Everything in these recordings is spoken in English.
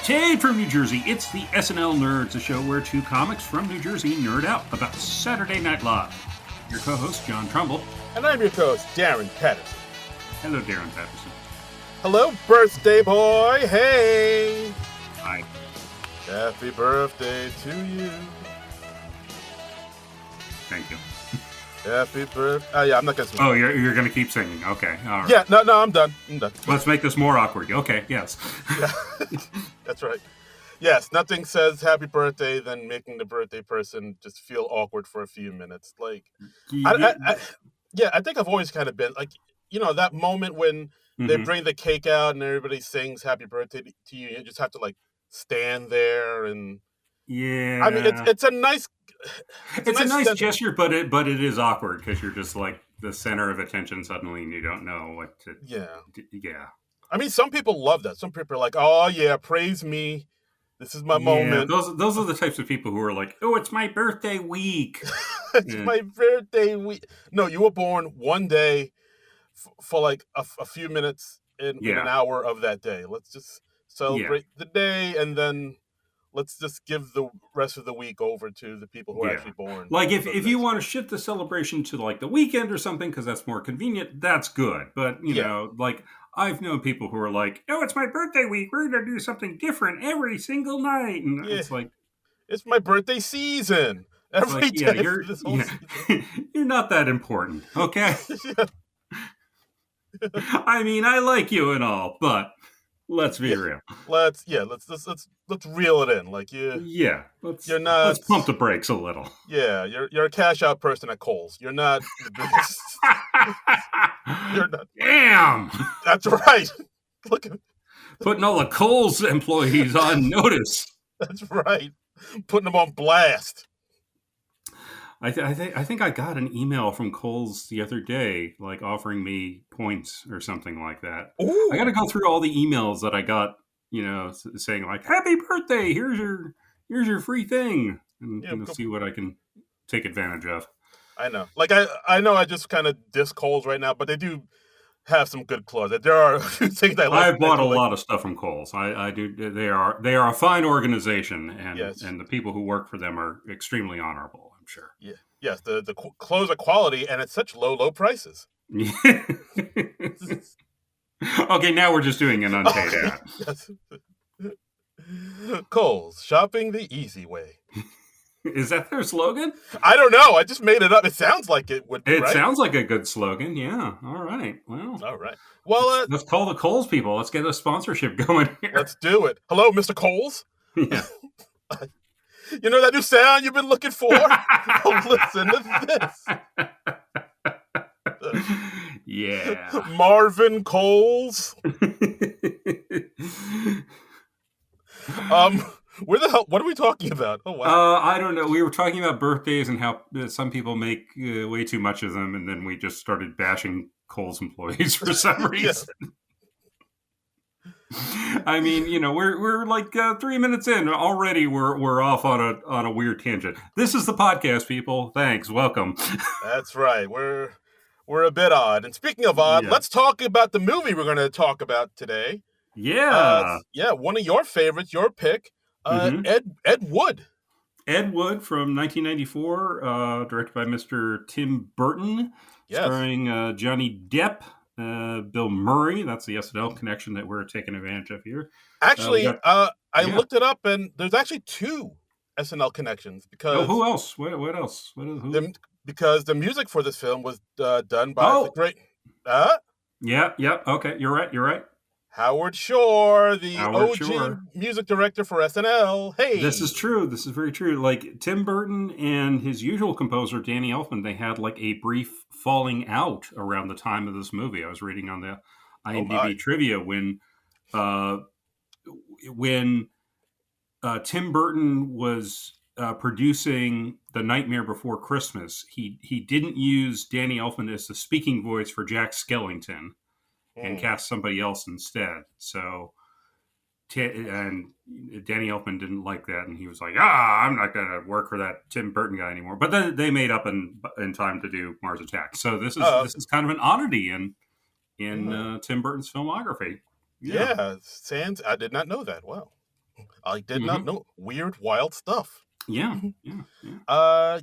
Today from New Jersey, it's the SNL Nerds, a show where two comics from New Jersey nerd out about Saturday Night Live. Your co-host, John Trumbull. And I'm your co-host, Darren Patterson. Hello, Darren Patterson. Hello, birthday boy. Hey. Hi. Happy birthday to you. Thank you. Happy birthday. Yeah, I'm not going to sing. Oh, you're going to keep singing. Okay. All right. Yeah, no, I'm done. Let's make this more awkward. Okay, yes. Yeah. That's right. Yes, nothing says happy birthday than making the birthday person just feel awkward for a few minutes. Like, I think I've always kind of been like, that moment when they bring the cake out and everybody sings happy birthday to you. You just have to like stand there and. Yeah. I mean, it's a nice. It's a nice gesture, but it is awkward because you're just like the center of attention suddenly, and you don't know what to. Yeah. Yeah. I mean, some people love that. Some people are like, "Oh yeah, praise me. This is my moment." Those are the types of people who are like, "Oh, it's my birthday week." It's my birthday week. No, you were born one day for like a few minutes in an hour of that day. Let's just celebrate the day, and then let's just give the rest of the week over to the people who are actually born. Like if you want to shift the celebration to like the weekend or something because that's more convenient, that's good. But you know, like I've known people who are like, "Oh, it's my birthday week. We're gonna do something different every single night," and it's like, it's my birthday season every day. You're not that important, okay? I mean, I like you and all, but. Let's be real. Let's reel it in. Like let's pump the brakes a little. Yeah, you're a cash out person at Kohl's. You're not the biggest. You're not. Damn. That's right. Look at putting all the Kohl's employees on notice. That's right. Putting them on blast. I think I got an email from Kohl's the other day, like offering me points or something like that. Ooh. I got to go through all the emails that I got, saying like "Happy birthday! Here's your free thing," and see what I can take advantage of. I know, like I know, I just kind of diss Kohl's right now, but they do have some good clothes. There are a few things I like. I've bought a lot of stuff from Kohl's. I do. They are a fine organization, and the people who work for them are extremely honorable. I'm sure. Yeah. Yes. The clothes are quality, and it's such low prices. Okay, now we're just doing an unpaid ad. Yes. Kohl's, shopping the easy way. Is that their slogan? I don't know. I just made it up. It sounds like it would be. It sounds like a good slogan. Yeah. All right. Well. All right. Well, let's call the Kohl's people. Let's get a sponsorship going here. Let's do it. Hello, Mr. Kohl's. Yeah. You know that new sound you've been looking for? Oh, listen to this. Yeah. Marvin Kohl's. Where the hell? What are we talking about? Oh wow. I don't know. We were talking about birthdays and how some people make way too much of them, and then we just started bashing Kohl's employees for some reason. I mean, we're like 3 minutes in already. We're off on a weird tangent. This is the podcast, people. Thanks, welcome. That's right. We're a bit odd. And speaking of odd, let's talk about the movie we're going to talk about today. Yeah, one of your favorites, your pick. Ed Wood. Ed Wood from 1994, directed by Mr. Tim Burton, starring Johnny Depp, Bill Murray. That's the SNL connection that we're taking advantage of here. Actually, I looked it up, and there's actually two SNL connections because. Oh, who else? What else? Who? Because the music for this film was done by the great. Yeah. Okay, you're right. Howard Shore, the OG music director for SNL. Hey, this is true. This is very true. Like Tim Burton and his usual composer Danny Elfman, they had like a brief falling out around the time of this movie. I was reading on the IMDb trivia when Tim Burton was producing The Nightmare Before Christmas. He didn't use Danny Elfman as the speaking voice for Jack Skellington. And cast somebody else instead. So, and Danny Elfman didn't like that, and he was like, I'm not going to work for that Tim Burton guy anymore. But then they made up in time to do Mars Attacks. So this is kind of an oddity in Tim Burton's filmography. Yeah, I did not know that. Wow. I did not Mm-hmm. know. Weird, wild stuff. Yeah, yeah,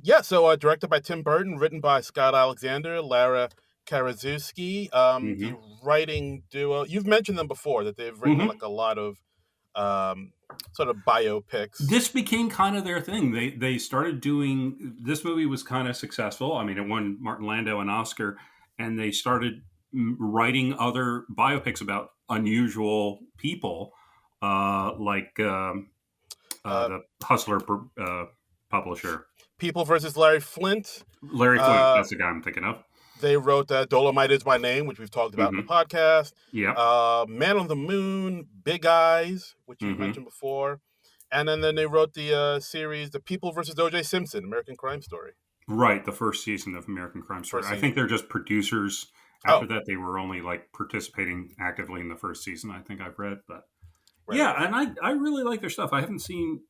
yeah. So directed by Tim Burton, written by Scott Alexander, Lara Karaszewski. The Mm-hmm. writing duo, you've mentioned them before, that they've written Mm-hmm. like a lot of um, sort of biopics. This became kind of their thing. They started doing this movie was kind of successful. I mean, it won Martin Landau an Oscar, and they started writing other biopics about unusual people, like Uh, the Hustler publisher People versus Larry Flint. Larry Flint. Uh, That's the guy I'm thinking of. they wrote Dolomite Is My Name, which we've talked about in the Mm-hmm. podcast. Yeah. Man on the Moon, Big Eyes, which you've Mm-hmm. mentioned before. And then they wrote the series, The People versus O.J. Simpson, American Crime Story. Right, the first season of American Crime Story. First I think season. they're just producers. After Oh, that, they were only like participating actively in the first season. I think I've read, but right. yeah, and I really like their stuff. I haven't seen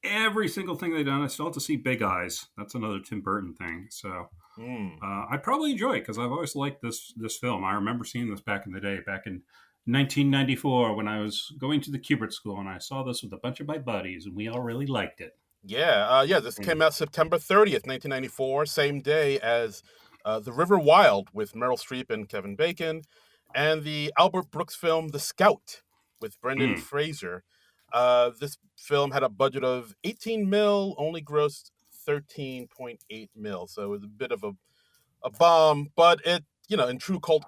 every single thing they've done. I still have to see Big Eyes. That's another Tim Burton thing. So Mm. I'd probably enjoy it because I've always liked this film. I remember seeing this back in the day, back in 1994 when I was going to the Kubert School, and I saw this with a bunch of my buddies, and we all really liked it. Yeah, this And, came out September 30th, 1994, same day as The River Wild with Meryl Streep and Kevin Bacon, and the Albert Brooks film The Scout with Brendan mm, Fraser. This film had a budget of 18 mil, only grossed 13.8 mil, so it was a bit of a bomb, but it, in true cult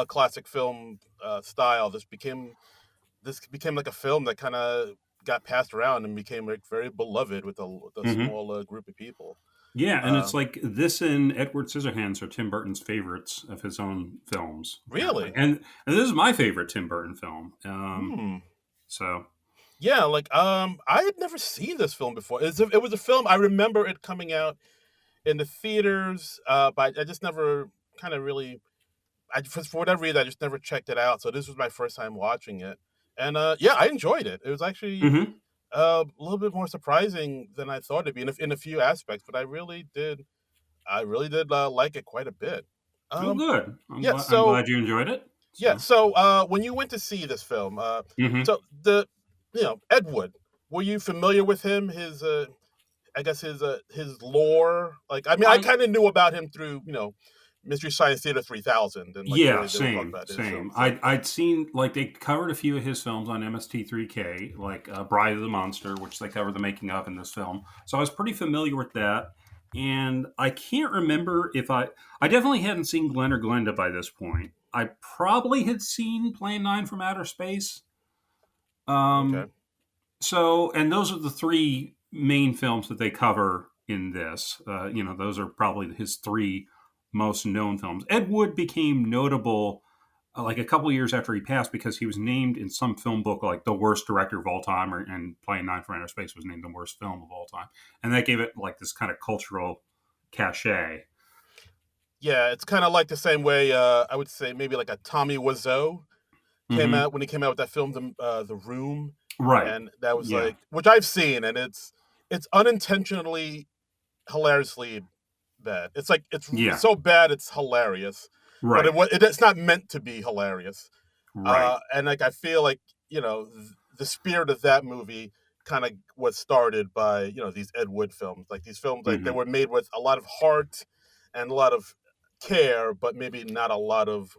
classic film style, this became like a film that kind of got passed around and became like very beloved with a hmm small group of people. Yeah, and Uh, it's like this and Edward Scissorhands are Tim Burton's favorites of his own films, apparently. really? And this is my favorite Tim Burton film. Hmm. So Yeah, like I had never seen this film before. It was a film I remember it coming out in the theaters, but I just never kind of really. For whatever reason, I just never checked it out. So this was my first time watching it, and yeah, I enjoyed it. It was actually mhm. a little bit more surprising than I thought it'd be in a few aspects, but I really did. I really did like it quite a bit. Oh, Um, good. yeah. I'm So glad you enjoyed it. yeah. So So when you went to see this film, mhm. so Ed Wood, were you familiar with him? His I guess his lore. Like, I mean, I I kind of knew about him through Mystery Science Theater 3000 and like the Yeah, way they would talk same, about his same. films. Like, I'd seen like they covered a few of his films on MST3K, like Bride of the Monster, which they cover the making of in this film. So I was pretty familiar with that. And I can't remember if I definitely hadn't seen Glenn or Glenda by this point. I probably had seen Plan 9 from Outer Space. okay. Um, so, and those are the three main films that they cover in this. Those are probably his three most known films. Ed Wood became notable like a couple years after he passed because he was named in some film book like the worst director of all time, and Plan 9 from Outer Space was named the worst film of all time. And that gave it like this kind of cultural cachet. Yeah, it's kind of like the same way I would say maybe like a Tommy Wiseau came Hmm. out when he came out with that film, The Room, Right. and that was Yeah. like, which I've seen, and it's unintentionally hilariously bad. It's like it's Yeah. so bad it's hilarious, but Right. it's not meant to be hilarious. Right. And like I feel like the spirit of that movie kind of was started by these Ed Wood films. Like these films, like they Hmm. were made with a lot of heart and a lot of care, but maybe not a lot of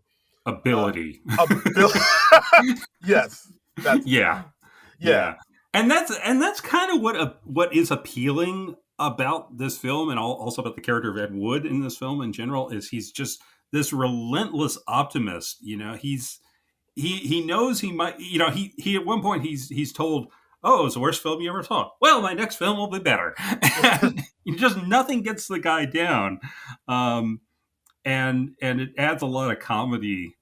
uh, Ability. ability. Yes, that's Yeah. yeah, Yeah, and that's kind of what is appealing about this film, and also about the character of Ed Wood in this film in general, is he's just this relentless optimist. He knows he might. He at one point he's told, "Oh, it's the worst film you ever saw." Well, my next film will be better, and just nothing gets the guy down, um, and it adds a lot of comedy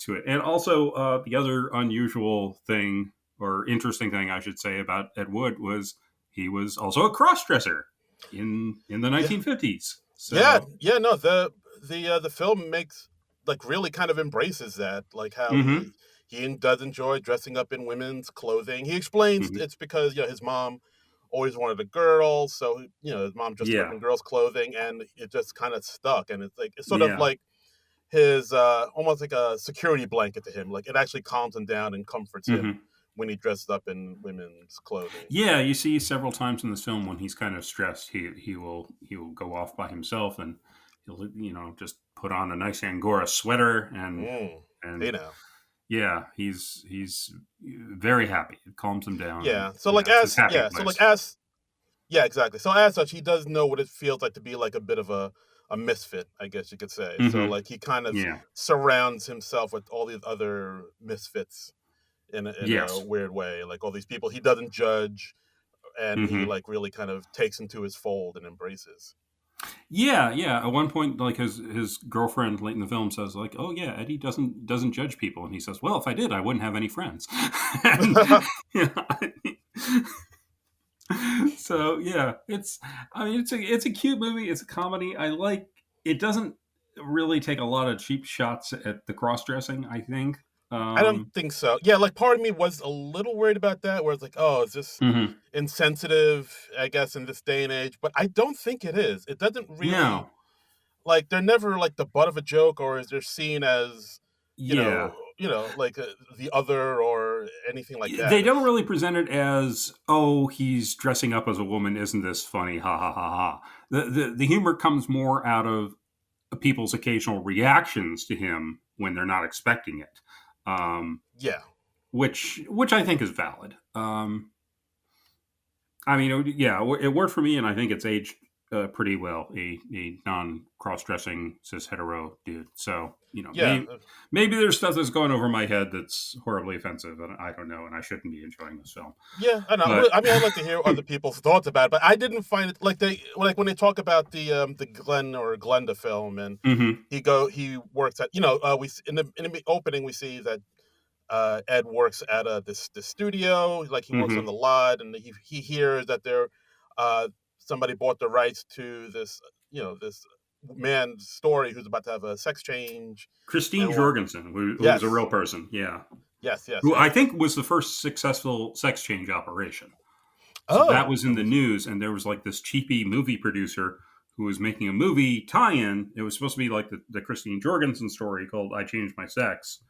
to it. And also, the other unusual thing or interesting thing I should say about Ed Wood was he was also a cross-dresser in the yeah, 1950s. yeah, So, yeah. No, the film makes like really kind of embraces that, like how hmm he does enjoy dressing up in women's clothing. He explains hmm it's because his mom always wanted a girl, so his mom dressed him up yeah, in girls' clothing, and it just kind of stuck. And it's like it's sort of yeah, like his almost like a security blanket to him. Like it actually calms him down and comforts hmm him when he dresses up in women's clothing. Yeah, you see several times in this film when he's kind of stressed, he will go off by himself and he'll just put on a nice Angora sweater and Hey now. yeah, he's very happy. It calms him down and Yeah. So like it's his as happy yeah, so like place. as yeah, exactly. So as such, he does know what it feels like to be like a bit of a misfit, I guess you could say. So Hmm. like he kind of Yeah. surrounds himself with all these other misfits in a Yes. weird way. Like all these people he doesn't judge, and he Hmm. like really kind of takes into his fold and embraces. Yeah, yeah. At one point, like his girlfriend late in the film says, like, "Oh yeah, Eddie doesn't judge people," and he says, "Well, if I did, I wouldn't have any friends." And, yeah, so yeah, I mean, it's a cute movie. It's a comedy. I like. It doesn't really take a lot of cheap shots at the cross dressing. I think. I don't Um, think so. Yeah, like part of me was a little worried about that, where it's like, oh, is this mhm. insensitive? I guess in this day and age, but I don't think it is. It doesn't really No. like they're never like the butt of a joke, or is they're seen as Yeah. like the other or anything like They that. don't It's really present it as, oh, he's dressing up as a woman. Isn't this funny? Ha ha ha ha. The humor comes more out of people's occasional reactions to him when they're not expecting it, yeah, which I think is valid. I mean, yeah, it worked for me, and I think it's aged pretty well. A non cross dressing cis hetero dude. So yeah. maybe there's stuff that's going over my head that's horribly offensive, and I don't know, and I shouldn't be enjoying this film. Yeah, I know. But I mean, I'd like to hear other people's thoughts about it, but I didn't find it like when they talk about the Glenn or Glenda film, and mhm, he works at in the opening we see that Ed works at this studio, like he works on mhm. the lot, and he hears that somebody bought the rights to this man's story who's about to have a sex change, Christine and what? Jorgensen, who was a real Yes, person, yeah, yes, yes, who I yes. think was the first successful sex change operation. So that Oh, was in the news, and there was like this cheapy movie producer who was making a movie tie-in. It was supposed to be like the Christine Jorgensen story called "I Changed My Sex,"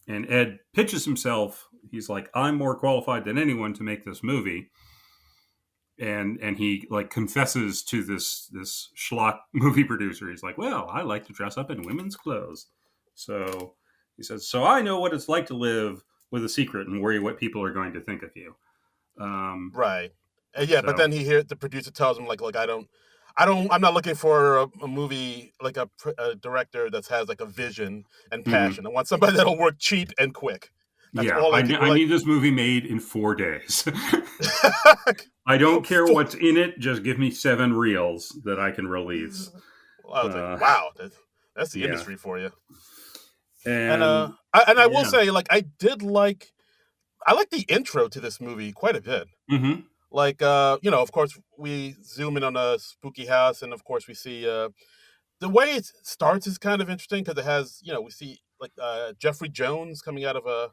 and Ed pitches himself. He's like, "I'm more qualified than anyone to make this movie," and he like confesses to this schlock movie producer. He's like, "Well, I like to dress up in women's clothes," so he says, "So I know what it's like to live with a secret and worry what people are going to think of you." Um, right. Yeah, but so. then the producer tells him like, look, I'm not looking for a movie like a director that has like a vision and Mhm. passion. I want somebody that'll work cheap and quick. That's Yeah, all I can I like. need this movie made in 4 days. I don't care Four- what's in it. Just give me 7 reels that I can release. I was like, Uh, wow, that's the yeah, industry for you. And and I will yeah, say, like, I like the intro to this movie quite a bit. hmm, Like, of course, we zoom in on a spooky house, and of course, we see the way it starts is kind of interesting because it has, we see like Jeffrey Jones coming out of a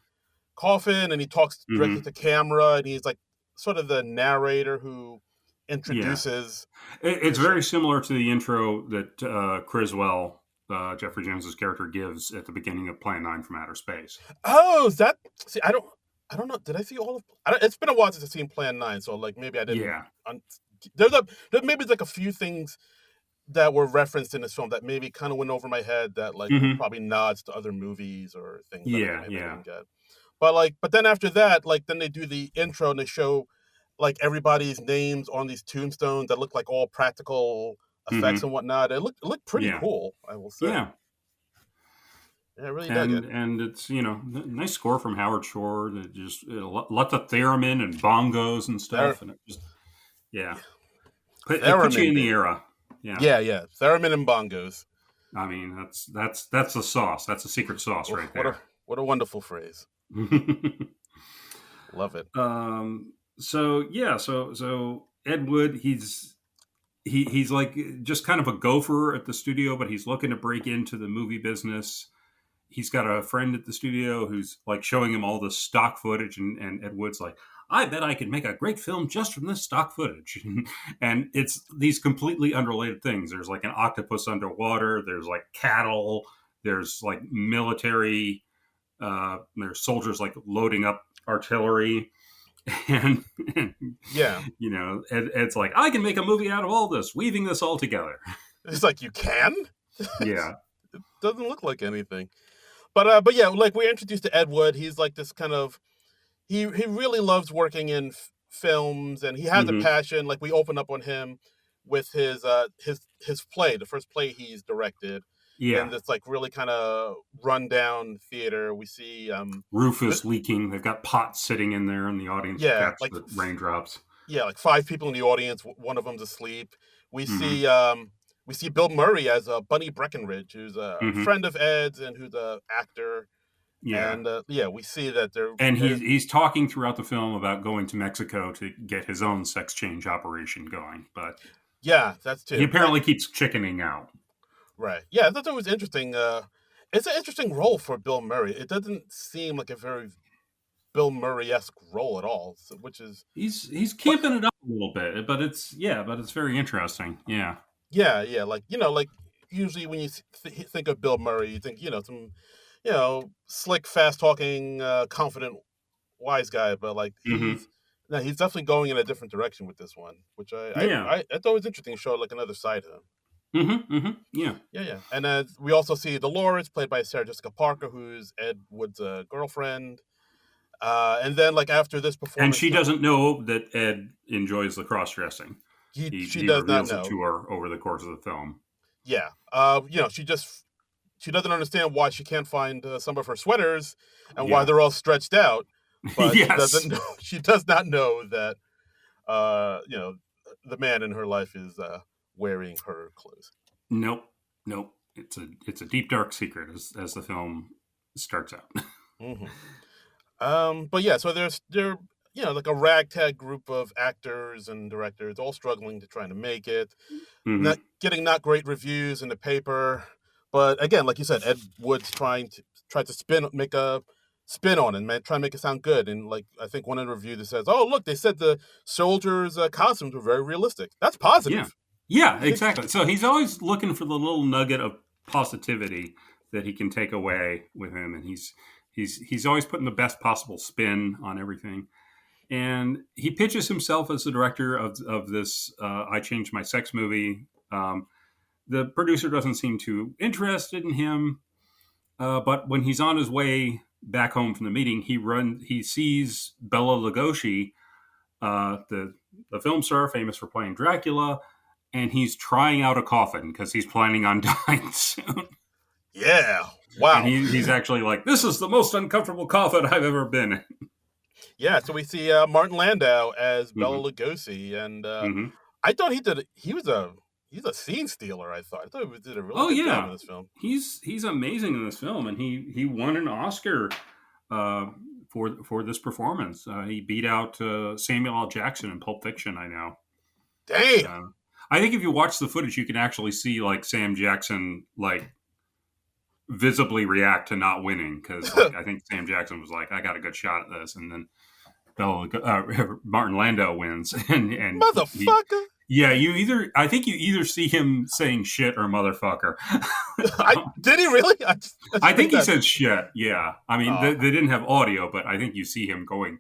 coffin, and he talks directly hmm, to camera, and he's like sort of the narrator who yeah. introduces It's the show. very similar to the intro that Criswell, Jeffrey Jones's character, gives at the beginning of Plan 9 from Outer Space. Oh, is that? See, I don't know. Did I see all of? It's been a while since I've seen Plan 9, so like maybe I didn't. Yeah, Un- there maybe like a few things that were referenced in this film that maybe kind of went over my head that like were hmm, probably nods to other movies or things that yeah, maybe I yeah, didn't get. But then after that, like then they do the intro and they show like everybody's names on these tombstones that look like all practical effects hmm, and whatnot. It looked pretty yeah, cool, I will say. yeah. Yeah, I really dug it. And it's nice score from Howard Shore. That just lots of theremin and bongos and There, stuff, and it just yeah, yeah, it puts you theremin, in the baby. era. Yeah, Yeah, yeah, theremin and bongos. I mean that's the sauce. That's a secret sauce Oh, right there. what a wonderful phrase. Love it. So yeah, so Ed Wood, he's like just kind of a gopher at the studio, but he's looking to break into the movie business. He's got a friend at the studio who's like showing him all the stock footage, and Ed Wood's like, I bet I could make a great film just from this stock footage. And it's these completely unrelated things. There's like an octopus underwater, there's like cattle, there's like military There's soldiers like loading up artillery, and Yeah. Ed's like, I can make a movie out of all this, weaving this all together. It's like, you can? Yeah. It doesn't look like anything. But yeah, like we're introduced to Ed Wood. He's like this kind of, he really loves working in films, and he has a passion. Like we open up on him with his play, the first play he's directed. Yeah. And it's like really kind of rundown theater. We see Rufus leaking. They've got pots sitting in there in the audience to catch like the raindrops. Yeah, like 5 people in the audience. One of them's asleep. We see Bill Murray as Bunny Breckenridge, who's a friend of Ed's and who's an actor. Yeah. And we see that they're... And he's talking throughout the film about going to Mexico to get his own sex change operation going. But yeah, that's too. He apparently keeps chickening out. Right. Yeah, I thought that was interesting. It's an interesting role for Bill Murray. It doesn't seem like a very Bill Murray-esque role at all, which is... He's camping it up a little bit, but it's very interesting. Yeah. Yeah, like, like usually when you think of Bill Murray, you think, some, slick, fast-talking, confident, wise guy, but like he's definitely going in a different direction with this one, which I thought was interesting. Showed like another side of him. Yeah. And we also see Dolores, played by Sarah Jessica Parker, who's Ed Wood's girlfriend. And then, like, after this performance... And she doesn't know that Ed enjoys the cross-dressing. She does not know. It to her over the course of the film. Yeah. She doesn't understand why she can't find some of her sweaters and why they're all stretched out. But she does not know that, the man in her life is wearing her clothes. Nope. It's a deep, dark secret as the film starts out. But yeah, so they're like a ragtag group of actors and directors all struggling to try to make it, not great reviews in the paper. But again, like you said, Ed Wood's try to make a spin on it, try and make it sound good. And like I think one of the reviews says, "Oh, look, they said the soldiers' costumes were very realistic." That's positive. Yeah, exactly. So he's always looking for the little nugget of positivity that he can take away with him, and he's always putting the best possible spin on everything. And he pitches himself as the director of this I Changed My Sex movie. The producer doesn't seem too interested in him, but when he's on his way back home from the meeting, he sees Bela Lugosi, the film star famous for playing Dracula, and he's trying out a coffin because he's planning on dying soon. Yeah. Wow. And he's actually like, this is the most uncomfortable coffin I've ever been in. Yeah, so we see Martin Landau as Bela Lugosi, and I thought he's a scene stealer. I thought he did a really good job in this film. He's amazing in this film, and he won an Oscar for this performance. He beat out Samuel L. Jackson in Pulp Fiction. I know. Damn. I think if you watch the footage, you can actually see like Sam Jackson like visibly react to not winning, because I think Sam Jackson was like, I got a good shot at this, and then Martin Landau wins, and motherfucker. I think you either see him saying shit or motherfucker. Did he really? I think he said shit. Yeah, I mean they didn't have audio, but I think you see him going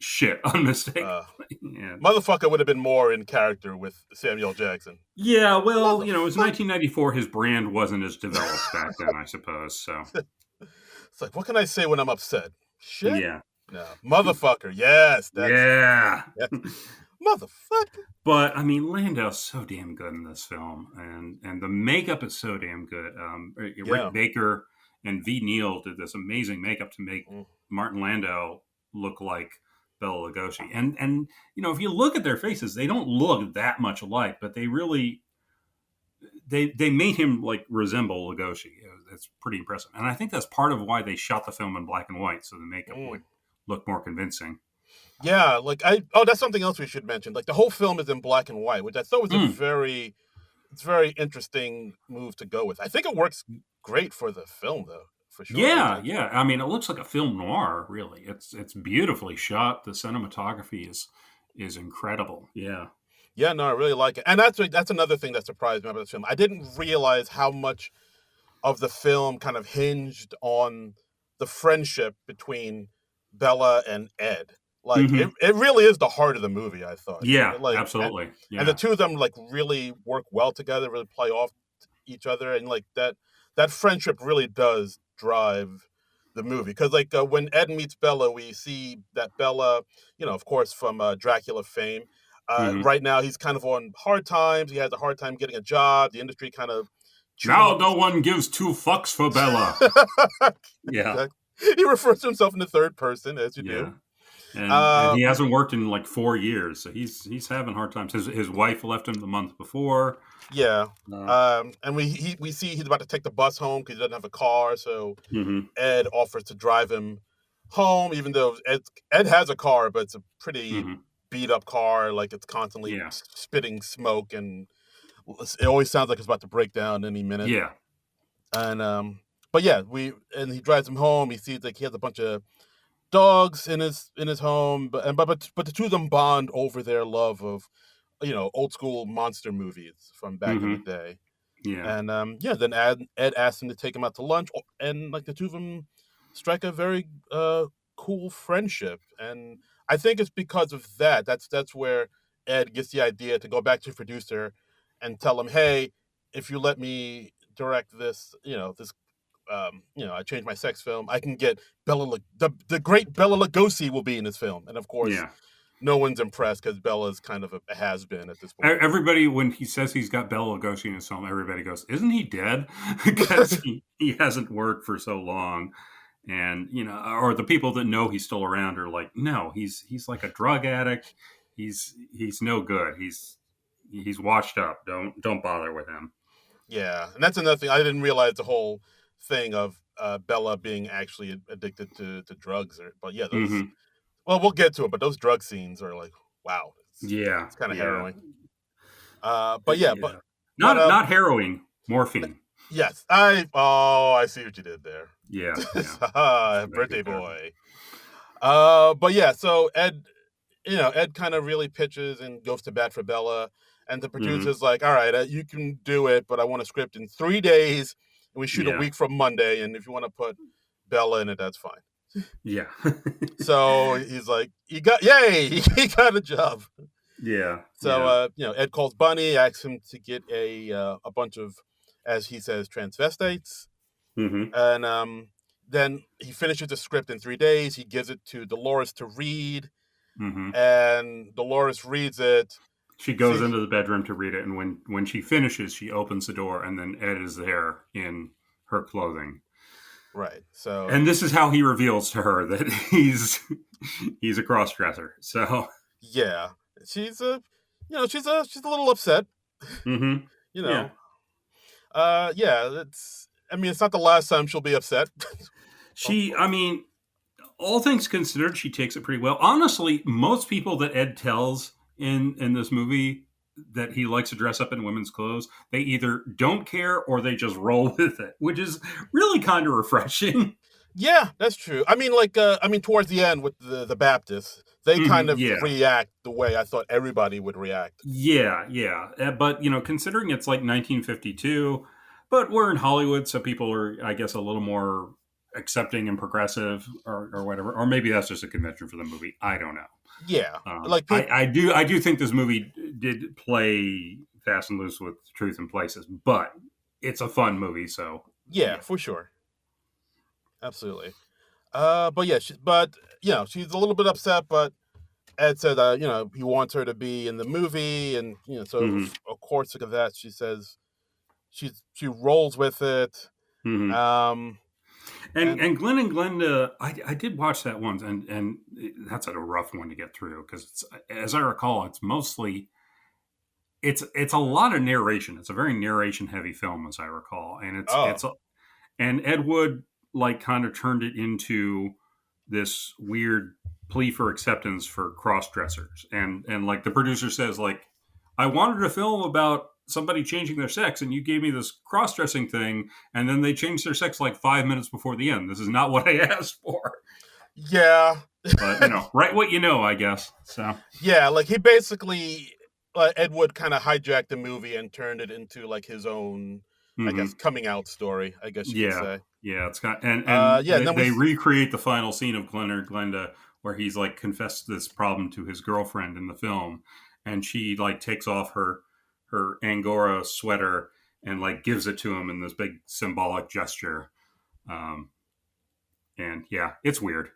shit unmistakably. Motherfucker would have been more in character with Samuel Jackson. Yeah, well, it was 1994. His brand wasn't as developed back then, I suppose. So it's like, what can I say when I'm upset? Shit. Yeah. No, motherfucker. Yes. Yeah. Motherfucker. But I mean, Landau's so damn good in this film, and the makeup is so damn good. Rick Baker and V. Neal did this amazing makeup to make Martin Landau look like Bela Lugosi, and if you look at their faces, they don't look that much alike, but they really they made him like resemble Lugosi. It's pretty impressive, and I think that's part of why they shot the film in black and white, so the makeup would look more convincing. Yeah, like that's something else we should mention. Like the whole film is in black and white, which I thought was a very interesting move to go with. I think it works great for the film, though. For sure. Yeah. I mean, it looks like a film noir. Really, it's beautifully shot. The cinematography is incredible. Yeah. Yeah, no, I really like it, and that's another thing that surprised me about this film. I didn't realize how much of the film kind of hinged on the friendship between Bella and Ed. Like Mm-hmm. it really is the heart of the movie. I thought, Yeah, like, absolutely. and the Yeah. two of them like really work well together, really play off each other, and like that friendship really does drive the movie. Because like when Ed meets Bella, we see that Bella, of course from Dracula fame. Mm-hmm. Right now, he's kind of on hard times. He has a hard time getting a job. The industry kind of chewed him Now up. no one gives two fucks for Bella. Yeah. Exactly. He refers to himself in the third person, as you do. Yeah. And Uh, he hasn't worked in like 4 years, so he's having hard times. His wife left him the month before. yeah. Uh, And we see he's about to take the bus home because he doesn't have a car. So mm-hmm. Ed offers to drive him home, even though Ed has a car, but it's a pretty Mm-hmm. beat up car. Like it's constantly Yeah. spitting smoke, and it always sounds like it's about to break down any minute. Yeah. And but yeah, he drives him home. He sees like he has a bunch of dogs in his home, but the two of them bond over their love of old school monster movies from back in the Mm-hmm. day. Yeah. And yeah, then Ed asked him to take him out to lunch, and like the two of them strike a very cool friendship. And I think it's because of that. That's where Ed gets the idea to go back to the producer and tell him, hey, if you let me direct this, I changed my sex film. I can get the great Bella Lugosi will be in this film, and of course, Yeah. no one's impressed because Bella's kind of a has been at this point. Everybody, when he says he's got Bela Lugosi in his film, everybody goes, "Isn't he dead?" Because he hasn't worked for so long, and or the people that know he's still around are like, "No, he's like a drug addict. He's no good. He's washed up. Don't bother with him." Yeah, and that's another thing. I didn't realize the whole thing of Bella being actually addicted to drugs. But yeah, those. Mm-hmm. Well, we'll get to it, but those drug scenes are like, wow, Yeah, it's kind of yeah, harrowing. But yeah, yeah. but Not harrowing, morphine. yes, I see what you did there. Yeah, yeah. Birthday boy. But yeah, so Ed kind of really pitches and goes to bat for Bella, and the Mm-hmm. producer's like, all right, you can do it, but I want a script in 3 days, and we shoot a Yeah, week from Monday, and if you want to put Bella in it, that's fine. yeah, So he's like, yay, he got a job. yeah, So Ed calls Bunny, asks him to get a bunch of, as he says, transvestites, mm-hmm. and then he finishes the script in 3 days. He gives it to Dolores to read, Mm-hmm. and Dolores reads it. She goes into the bedroom to read it, and when she finishes, she opens the door, and then Ed is there in her clothing. Right. So, And this is how he reveals to her that he's a cross-dresser. So yeah, she's she's a little upset. mm-hmm. You Yeah. know, yeah. I mean, it's not the last time she'll be upset. I mean, all things considered, she takes it pretty well. Honestly, most people that Ed tells in this movie that he likes to dress up in women's clothes, they either don't care or they just roll with it, which is really kind of refreshing. Yeah, that's true. I mean, towards the end with the Baptists, they kind of Yeah. react the way I thought everybody would react. Yeah, yeah. But, considering it's like 1952, but we're in Hollywood, so people are, I guess, a little more accepting and progressive or whatever. Or maybe that's just a convention for the movie. I don't know. Yeah, I do think this movie did play fast and loose with truth in places, but it's a fun movie, so yeah, for sure, absolutely. But yeah, she's a little bit upset, but Ed said, he wants her to be in the movie, and so mm-hmm. of course, look at that. She says she rolls with it. Mm-hmm. And Glenn and Glenda, I did watch that once, and that's a rough one to get through because, as I recall, it's mostly it's a lot of narration. It's a very narration heavy film, as I recall, and and Ed Wood like kind of turned it into this weird plea for acceptance for cross dressers, and like the producer says, like, I wanted a film about somebody changing their sex, and you gave me this cross dressing thing, and then they changed their sex like 5 minutes before the end. This is not what I asked for. Yeah, but write what you know, I guess. So yeah, like he basically Ed Wood kind of hijacked the movie and turned it into like his own I guess, coming out story, I guess you could Yeah, say. yeah, it's got and Yeah, and then they recreate the final scene of Glenn or Glenda where he's like confessed this problem to his girlfriend in the film, and she like takes off her Angora sweater and like gives it to him in this big symbolic gesture. Um, and yeah, it's weird.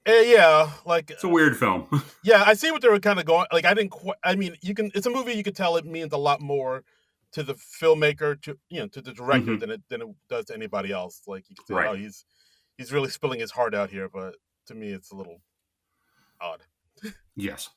yeah, like It's a weird film. yeah, I see what they were kind of going. Like, I didn't. I mean, you can. It's a movie. You could tell it means a lot more to the filmmaker, to the director, Mhm. than it does to anybody else. Like, you could say, Right. oh, he's really spilling his heart out here. But to me, it's a little odd. Yes.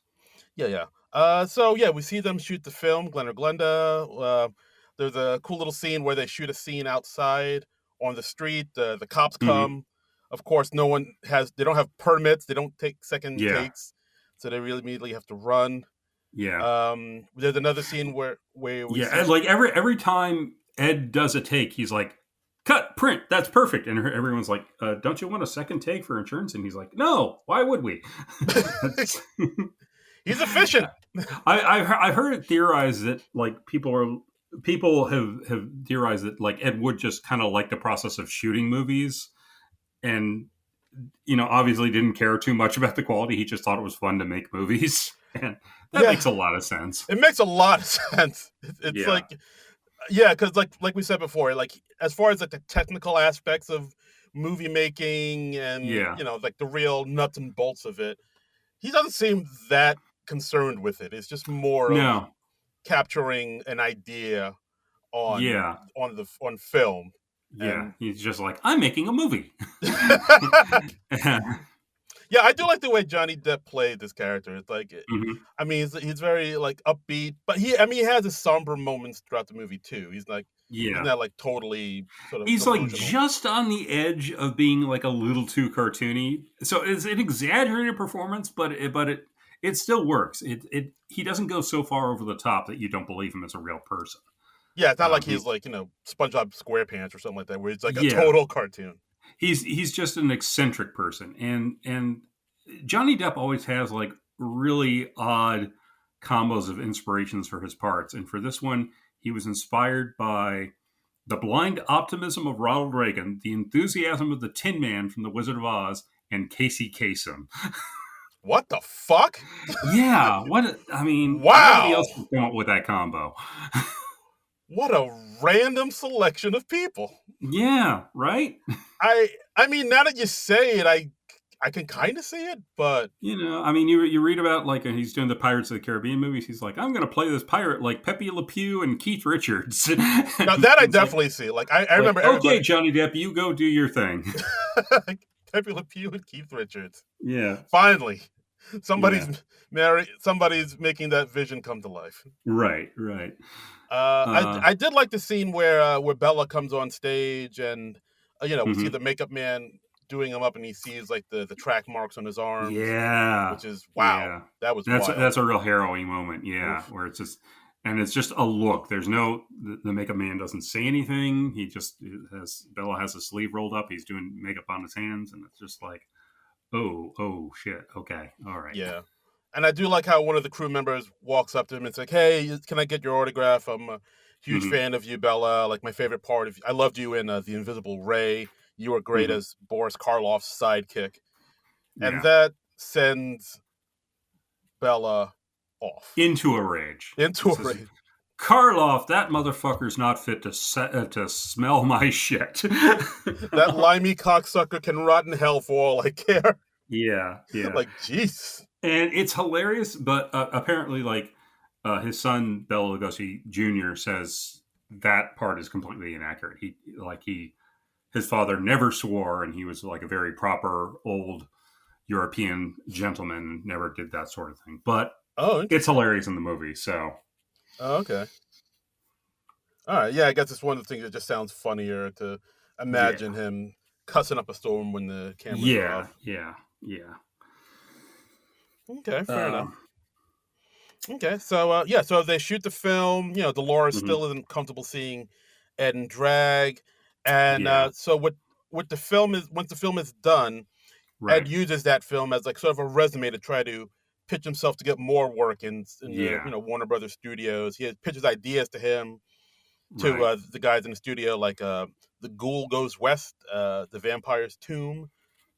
Yeah, yeah. So yeah, we see them shoot the film, Glenn or Glenda. There's a cool little scene where they shoot a scene outside on the street. The cops Hmm. come. Of course, no one has. They don't have permits. They don't take second Yeah. takes, so they really immediately have to run. Yeah. There's another scene where we Yeah. see. And like every time Ed does a take, he's like, "Cut, print, that's perfect." And everyone's like, "Don't you want a second take for insurance?" And he's like, "No, why would we?" He's efficient. I've heard it theorized that like people have theorized that like Ed Wood just kind of liked the process of shooting movies, and obviously didn't care too much about the quality. He just thought it was fun to make movies, and that Yeah, makes a lot of sense. it makes a lot of sense. It's Yeah. like, yeah, because like we said before, like as far as like the technical aspects of movie making and Yeah. like the real nuts and bolts of it, he doesn't seem that concerned with it. It's just more of No. capturing an idea on Yeah. on film. Yeah. And He's just like, I'm making a movie. yeah, I do like the way Johnny Depp played this character. It's like, Mhm. I mean, he's very like upbeat, but he has his somber moments throughout the movie too. He's Yeah. not like totally sort of He's like delusional. just on the edge of being like a little too cartoony. So it's an exaggerated performance, but it still works. He doesn't go so far over the top that you don't believe him as a real person. Yeah, it's not like he's He like SpongeBob SquarePants or something like that, where he's like a Yeah, total cartoon. he's just an eccentric person, and Johnny Depp always has like really odd combos of inspirations for his parts, and for this one, he was inspired by the blind optimism of Ronald Reagan, the enthusiasm of the Tin Man from The Wizard of Oz, and Casey Kasem. What the fuck? Yeah, what I mean, nobody Wow, else can come up with that combo. what a random selection of people. Yeah, right. I mean, now that you say it, I can kind of see it, but I mean, you read about like he's doing the Pirates of the Caribbean movies. He's like, I'm going to play this pirate like Pepe Le Pew and Keith Richards. now that I definitely see. Like I remember okay, everybody. Johnny Depp, you go do your thing. Pepe Le Pew and Keith Richards. Yeah, Finally, somebody's yeah. somebody's making that vision come to life. Right. I did like the scene where Bella comes on stage and we see Mhm. the makeup man doing him up and he sees like the track marks on his arms, Yeah, which is wow. yeah. That was That's wild. a real harrowing moment. Yeah, Oof. where it's just a look. There's the makeup man doesn't say anything. He just Bella has his sleeve rolled up. He's doing makeup on his hands, and it's just like, oh shit. Okay, all right. Yeah. And I do like how one of the crew members walks up to him and says, like, "Hey, can I get your autograph? I'm a huge Hmm. fan of you, Bella. Like my favorite part of I loved you in The Invisible Ray. You were great Hmm. as Boris Karloff's sidekick." And Yeah, that sends Bella off into a rage. into He a says, rage. Karloff, that motherfucker's not fit to smell my shit. That limey cocksucker can rot in hell for all I care. Yeah. Like, jeez. And it's hilarious, but apparently, like his son Bela Lugosi Jr. says that part is completely inaccurate. His father never swore, and he was like a very proper old European gentleman. Never did that sort of thing. But Oh, it's hilarious in the movie. So oh, okay. All right. Yeah, I guess it's one of the things that just sounds funnier to imagine yeah, him cussing up a storm when the cameras are yeah, off. yeah. Okay, fair enough. Um, Okay, so yeah, so they shoot the film. Dolores mhm. still isn't comfortable seeing Ed in drag, and Yeah, so what the film is once the film is done, Ed right. uses that film as like sort of a resume to try to pitch himself to get more work in the Yeah, Warner Brothers studios. He pitches ideas to him, to Right. the guys in the studio, like The Ghoul Goes West, The Vampire's Tomb,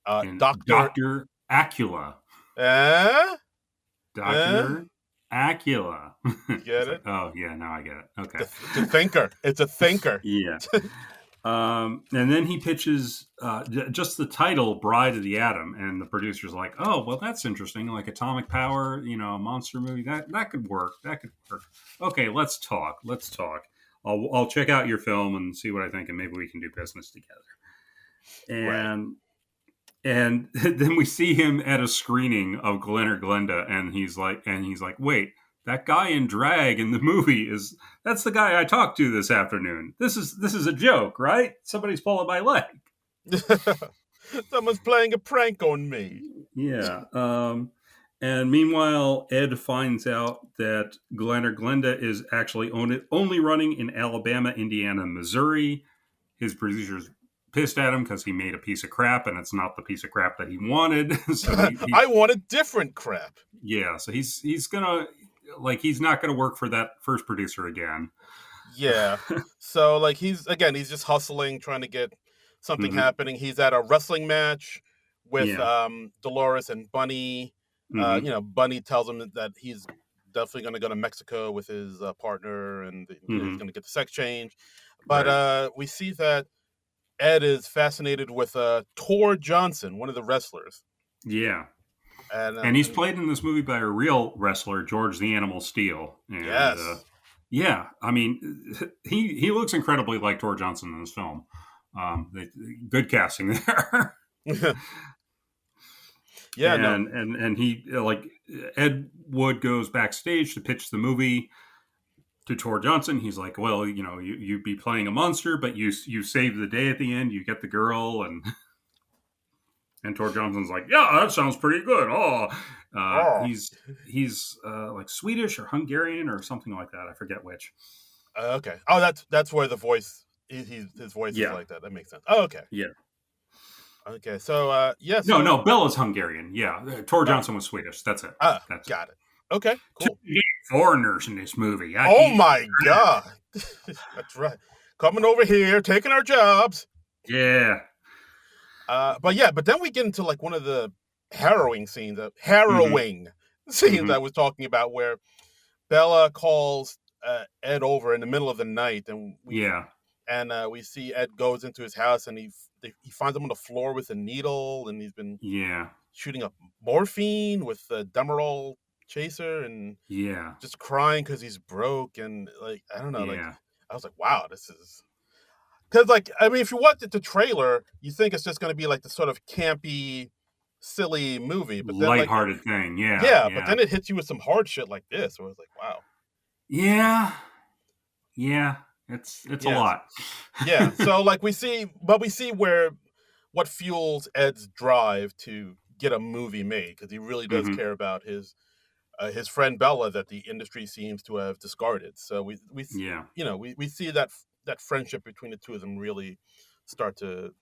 And Doctor. Dr. Acula. Eh? Eh? Dr. Acula. You get It's it? like, oh, yeah, now I get it. Okay. It's a thinker. It's a thinker. Yeah. And then he pitches just the title "Bride of the Atom," and the producer's like, "Oh, well, that's interesting. Like atomic power, a monster movie that could work. That could work. Okay, let's talk. Let's talk. I'll check out your film and see what I think, and maybe we can do business together." Right. And then we see him at a screening of Glenn or Glenda, and he's like, wait. That guy in drag in the movie that's the guy I talked to this afternoon. This is a joke, right? Somebody's pulling my leg. Someone's playing a prank on me. Yeah. And meanwhile, Ed finds out that Glenn or Glenda is actually only running in Alabama, Indiana, Missouri. His producer's pissed at him because he made a piece of crap, and it's not the piece of crap that he wanted. So I wanted different crap. Yeah. So he's gonna he's not gonna work for that first producer again. Yeah. So like he's just hustling, trying to get something happening. He's at a wrestling match with Dolores and Bunny. Bunny tells him that he's definitely going to go to Mexico with his partner, and he's going to get the sex change. But we see that Ed is fascinated with Tor Johnson, one of the wrestlers. Yeah. And he's played in this movie by a real wrestler, George the Animal Steele. And, yes. Yeah, I mean, he looks incredibly like Tor Johnson in this film. Good casting there. Yeah, and he Ed Wood goes backstage to pitch the movie to Tor Johnson. He's like, well, you'd be playing a monster, but you save the day at the end. You get the girl, and Tor Johnson's like, yeah, that sounds pretty good. He's like Swedish or Hungarian or something like that. I forget which. Okay. Oh, that's where the voice. His voice is like that. That makes sense. Oh, okay. Yeah. Okay. So yes. No, Bella's Hungarian. Yeah, Tor Johnson was Swedish. That's it. Got it. Okay. Cool. Foreigners in this movie. Oh my god. That's right. Coming over here, taking our jobs. Yeah. But then we get into like one of the harrowing scenes I was talking about, where Bella calls Ed over in the middle of the night, and we see Ed goes into his house, and he finds him on the floor with a needle, and he's been shooting up morphine with the Demerol chaser, and just crying because he's broke, and like I don't know, like I was like, wow, this is. Because, like, I mean, if you watch the trailer, you think it's just going to be like the sort of campy, silly movie, but then lighthearted thing, but then it hits you with some hard shit like this, where it's like, wow, it's a lot. So like we see where what fuels Ed's drive to get a movie made, because he really does care about his friend Bella that the industry seems to have discarded. So we see that friendship between the two of them really start to,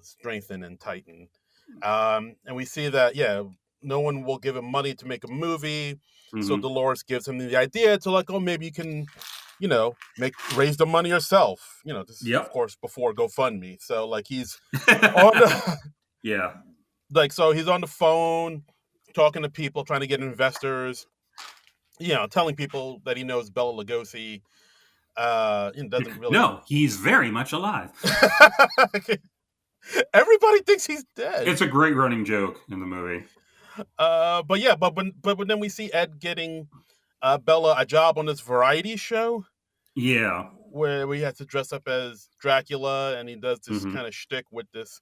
strengthen and tighten. And we see that, no one will give him money to make a movie. So Dolores gives him the idea to like, oh, maybe you can, raise the money yourself. This is, of course, before GoFundMe. So like he's on the, like, so he's on the phone talking to people, trying to get investors, telling people that he knows Bela Lugosi. Doesn't really. No, he's very much alive. Everybody thinks he's dead. It's a great running joke in the movie. But then we see Ed getting Bella a job on this variety show. Yeah, where we have to dress up as Dracula, and he does this kind of shtick with this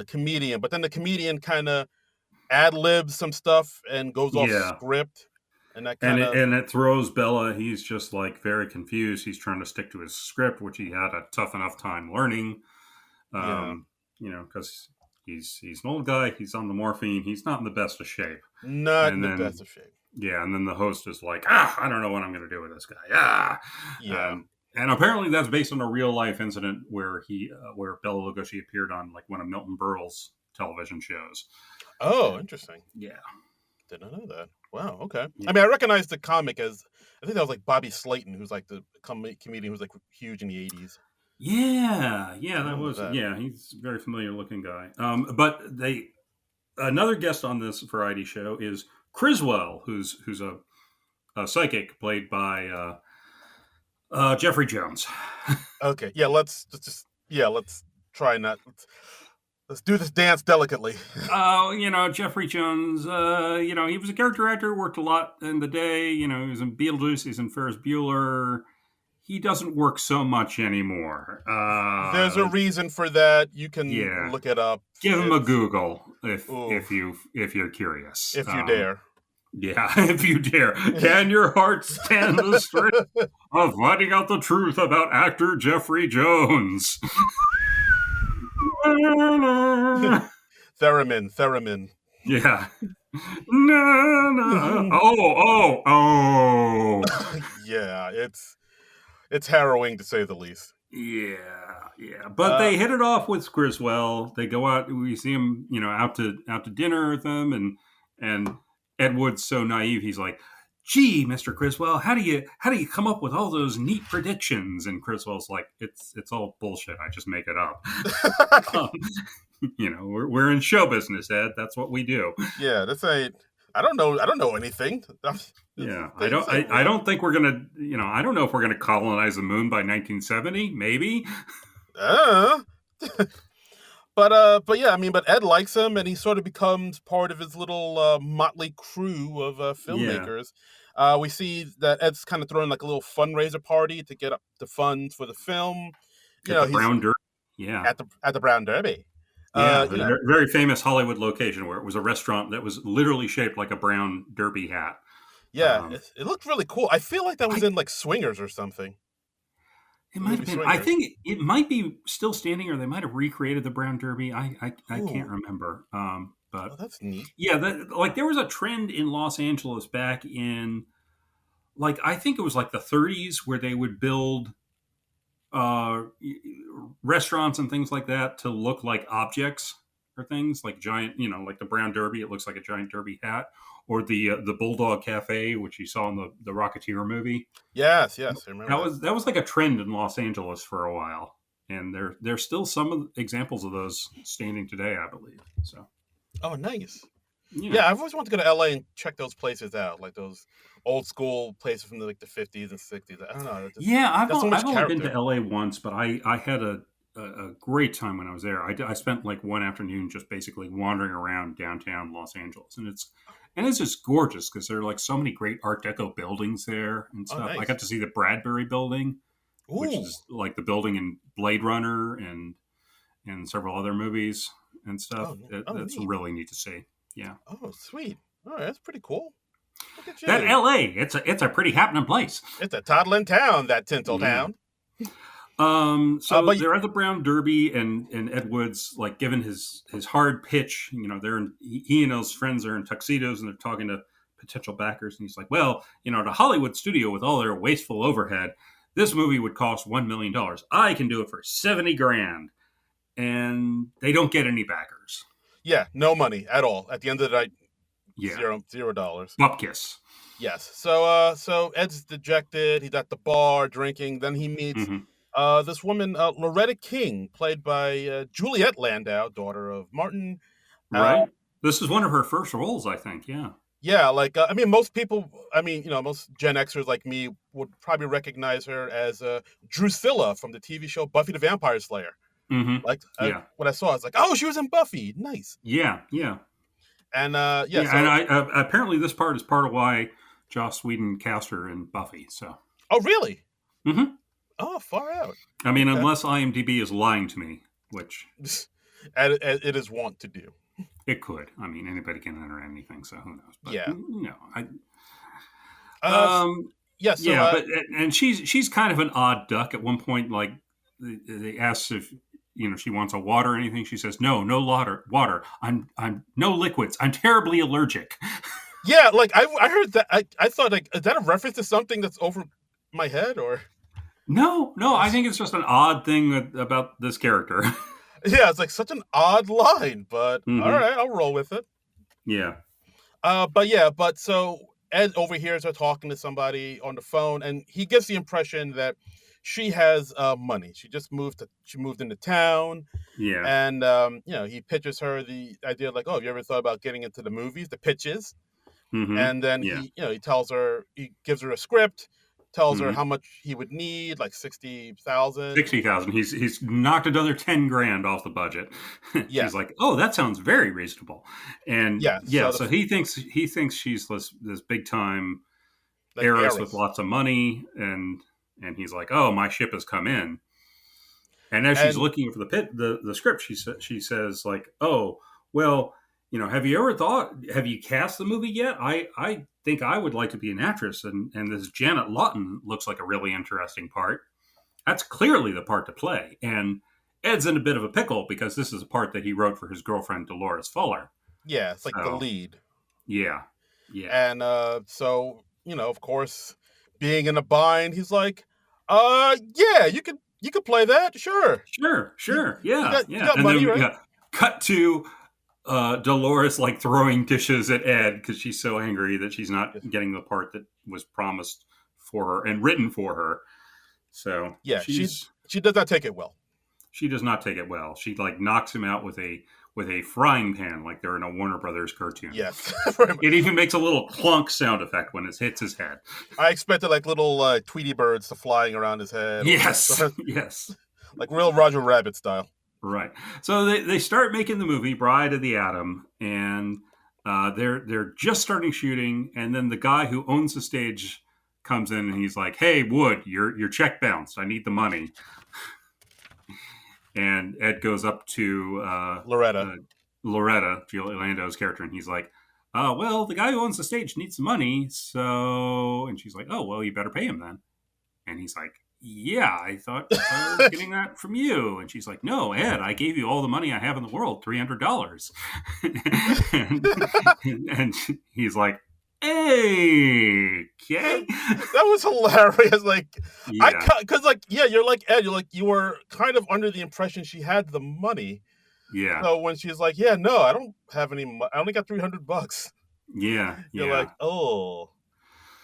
comedian. But then the comedian kind of ad-libs some stuff and goes off script. And that and it throws Bella. He's just like very confused. He's trying to stick to his script, which he had a tough enough time learning. Because he's an old guy. He's on the morphine. He's not in the best of shape. Best of shape. Yeah, and then the host is like, I don't know what I'm going to do with this guy. And apparently that's based on a real life incident where where Bela Lugosi appeared on like one of Milton Berle's television shows. Oh, interesting. Yeah. Didn't know that. Wow. Okay. Yeah. I mean, I recognize the comic as I think that was like Bobby Slayton, who's like the comedian who was like huge in the '80s. Yeah, I that remember was that. yeah. He's a very familiar looking guy. But they another guest on this variety show is Criswell, who's a psychic played by Jeffrey Jones. Okay. Yeah. Let's try not. Let's do this dance delicately. Jeffrey Jones, he was a character actor, worked a lot in the day. He was in Beetlejuice, he's in Ferris Bueller. He doesn't work so much anymore. There's a reason for that. You can Yeah. look it up. Give him a Google if you're curious. If you dare. Yeah, if you dare. Can your heart stand the stress of finding out the truth about actor Jeffrey Jones? Theremin. Yeah. No. Oh. Yeah, it's harrowing to say the least. Yeah. But they hit it off with Griswold. They go out. We see him, out to dinner with them, and Ed Wood's so naive. He's like, "Gee, Mr. Griswold, how do you come up with all those neat predictions?" And Griswold's like, "It's all bullshit. I just make it up." We're in show business, Ed. That's what we do. Yeah, this ain't. I don't know anything. Yeah, I don't think we're gonna. I don't know if we're gonna colonize the moon by 1970. Maybe. But yeah, I mean, but Ed likes him, and he sort of becomes part of his little motley crew of filmmakers. Yeah. We see that Ed's kind of throwing like a little fundraiser party to get up the funds for the film. At the Brown Derby. Yeah. At the Brown Derby. Yeah, very famous Hollywood location where it was a restaurant that was literally shaped like a brown derby hat. Yeah, it looked really cool. I feel like that was in like Swingers or something. It might have been. Swingers. I think it might be still standing, or they might have recreated the Brown Derby. I can't remember. But that's neat. Yeah, there was a trend in Los Angeles back in, I think it was like the 30s, where they would build restaurants and things like that to look like objects or things like giant, like the Brown Derby. It looks like a giant derby hat, or the Bulldog Cafe, which you saw in the Rocketeer movie. Yes, I remember. That was like a trend in Los Angeles for a while, and there's still some examples of those standing today, I believe. So. Oh, nice. Yeah, I've always wanted to go to LA and check those places out, like those old school places from the 50s and 60s. I don't know. I've only been to LA once, but I had a great time when I was there. I spent like one afternoon just basically wandering around downtown Los Angeles, and it's just gorgeous because there are like so many great Art Deco buildings there and stuff. Nice. I got to see the Bradbury Building, which is like the building in Blade Runner and several other movies and stuff. That's neat. Really neat to see. Yeah. Oh, sweet. All right, that's pretty cool. Look at you. That LA, it's a pretty happening place. It's a toddling town, that Tintle town. They're at the Brown Derby, and Ed Wood's like giving his hard pitch. He and his friends are in tuxedos and they're talking to potential backers, and he's like, "Well, the Hollywood studio with all their wasteful overhead, this movie would cost $1 million. I can do it for $70,000," and they don't get any backers. Yeah, no money at all. At the end of the night, yeah, $0. Bupkis. Yes. So Ed's dejected. He's at the bar drinking. Then he meets this woman, Loretta King, played by Juliette Landau, daughter of Martin. Right. This is one of her first roles, I think. Yeah. Yeah, most people, most Gen Xers like me would probably recognize her as Drusilla from the TV show Buffy the Vampire Slayer. Mm-hmm. When I saw it, I was like, oh, she was in Buffy. Nice. Yeah. And and apparently this part is part of why Joss Whedon cast her in Buffy. So. Oh, really? Mm-hmm. Oh, far out. I mean, unless IMDb is lying to me, which it is wont to do. It could. I mean, anybody can enter anything, so who knows? But, and she's kind of an odd duck. At one point, like they asked if she wants a water or anything. She says, "No water. I'm no liquids. I'm terribly allergic." Yeah, like I heard that. I thought, like, is that a reference to something that's over my head, or? No. I think it's just an odd thing about this character. Yeah, it's like such an odd line, but all right, I'll roll with it. Yeah. But so Ed overhears her talking to somebody on the phone, and he gets the impression that she has money. She moved into town, Yeah. and he pitches her the idea like, oh, have you ever thought about getting into the movies? The pitches, Mm-hmm. and then Yeah. he gives her a script, tells her Mm-hmm. how much he would need, like 60,000. 60,000. He's knocked another 10 grand off the budget. Yeah, She's like, "Oh, that sounds very reasonable." And yeah. yeah, So so he thinks she's this big time like heiress with heiress, lots of money, and he's like, "Oh, my ship has come in." And as she's and looking for the script, she says like, "Oh, well, have you ever have you cast the movie yet? I think I would like to be an actress, and this Janet Lawton looks like a really interesting part. That's clearly the part to play." And Ed's in a bit of a pickle because this is a part that he wrote for his girlfriend Dolores Fuller. yeah, it's like the So lead. yeah, yeah, And so, of course, being in a bind, he's like, yeah, you could play that, sure. You, sure, you yeah, got you yeah. got And money, then right? yeah, cut to Dolores like throwing dishes at Ed because she's so angry that she's not getting the part that was promised for her and written for her. So Yeah, she does not take it well. she does not take it well. She like knocks him out with a frying pan like they're in a Warner Brothers cartoon. Yes. It even makes a little clunk sound effect when it hits his head. I expected like little Tweety birds to flying around his head. Yes, yes. Like real Roger Rabbit style. Right. So they start making the movie Bride of the Atom, and they're just starting shooting, and then the guy who owns the stage comes in and he's like, "Hey, Wood, your check bounced. I need the money." And Ed goes up to Loretta. Loretta, Julie Lando's character, and he's like, "Well, the guy who owns the stage needs the money, so." And she's like, "Oh, well, you better pay him then." And he's like, "Yeah, I thought I was getting that from you." And she's like, "No, Ed, I gave you all the money I have in the world, $300." and he's like, "Hey, okay." That was hilarious. Like, Yeah, because like, yeah, you're like Ed. You were kind of under the impression she had the money. yeah, So when she's like, yeah, no, I don't have any. I only got $300. yeah, You're yeah, like, oh.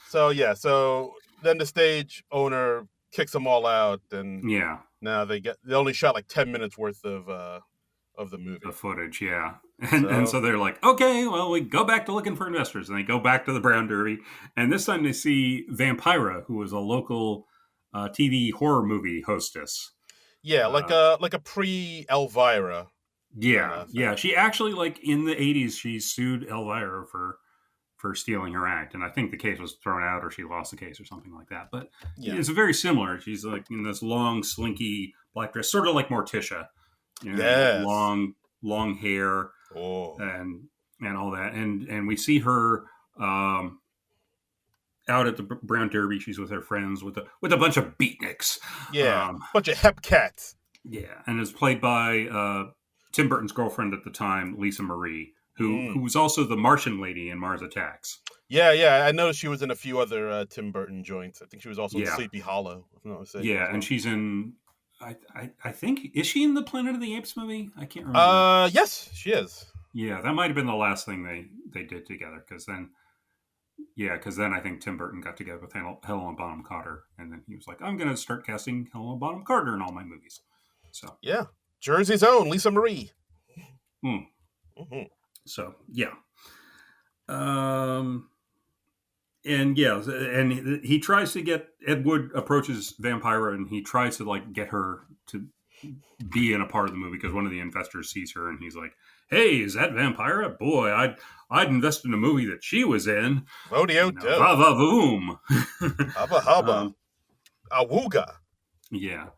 So yeah, so then the stage owner kicks them all out, and yeah. now they only shot like 10 minutes worth of the The movie. footage, yeah. And So so they're like, "Okay, well, we go back to looking for investors." And they go back to the Brown Derby. And this time they see Vampira, who was a local TV horror movie hostess. yeah, Uh, like a pre Elvira kind yeah, of yeah. thing. She actually, like, in the 80s, she sued Elvira for stealing her act. And I think the case was thrown out or she lost the case or something like that. But Yeah. it's very similar. She's like in this long, slinky black dress, sort of like Morticia. Yes. Long hair Oh. and all that, and we see her out at the Brown Derby. She's with her friends with a bunch of beatniks. Yeah. Bunch of hep cats. Yeah, and is played by Tim Burton's girlfriend at the time, Lisa Marie, who was also the Martian lady in Mars Attacks. Yeah. I noticed she was in a few other Tim Burton joints. I think she was also in Yeah, Sleepy Hollow, if I'm not mistaken. yeah, well. and she's in. I think, is she in the Planet of the Apes movie? I can't remember. Yes, she is. Yeah, that might have been the last thing they did together because then I think Tim Burton got together with Helena Bonham Carter, and then he was like, "I'm going to start casting Helena Bonham Carter in all my movies." So Yeah. Jersey's own Lisa Marie. hmm. So yeah, um, and yeah, and he tries to get Ed Wood approaches Vampira, and he tries to like get her to be in a part of the movie because one of the investors sees her, and he's like, "Hey, is that Vampira? Boy, I'd invest in a movie that she was in." Rodeo dope. Va va voom. Hubba hubba. Awooga. Yeah,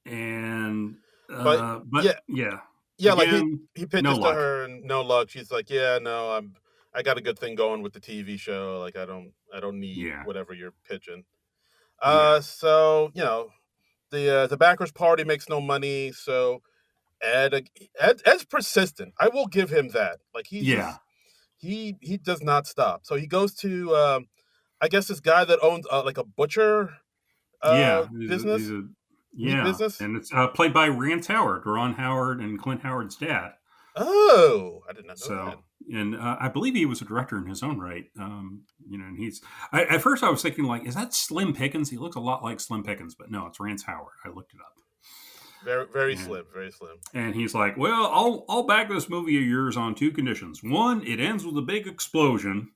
and But yeah, yeah, like again, he pitches no to luck. her and no luck. She's like, yeah, no, I got a good thing going with the TV show. Like I don't need Yeah, whatever you're pitching. yeah, So the backers party makes no money. So Ed's persistent. I will give him that. Like he's yeah, just he does not stop. So he goes to I guess this guy that owns like a butcher yeah. business, meat Yeah, business. and it's played by Rance Howard, Ron Howard, and Clint Howard's dad. Oh, I did not know So that. and I believe he was a director in his own right. And at first I was thinking, like, is that Slim Pickens? He looks a lot like Slim Pickens, but no, it's Rance Howard. I looked it up. Very, very slim, very slim. And he's like, well, I'll back this movie of yours on two conditions. One, it ends with a big explosion,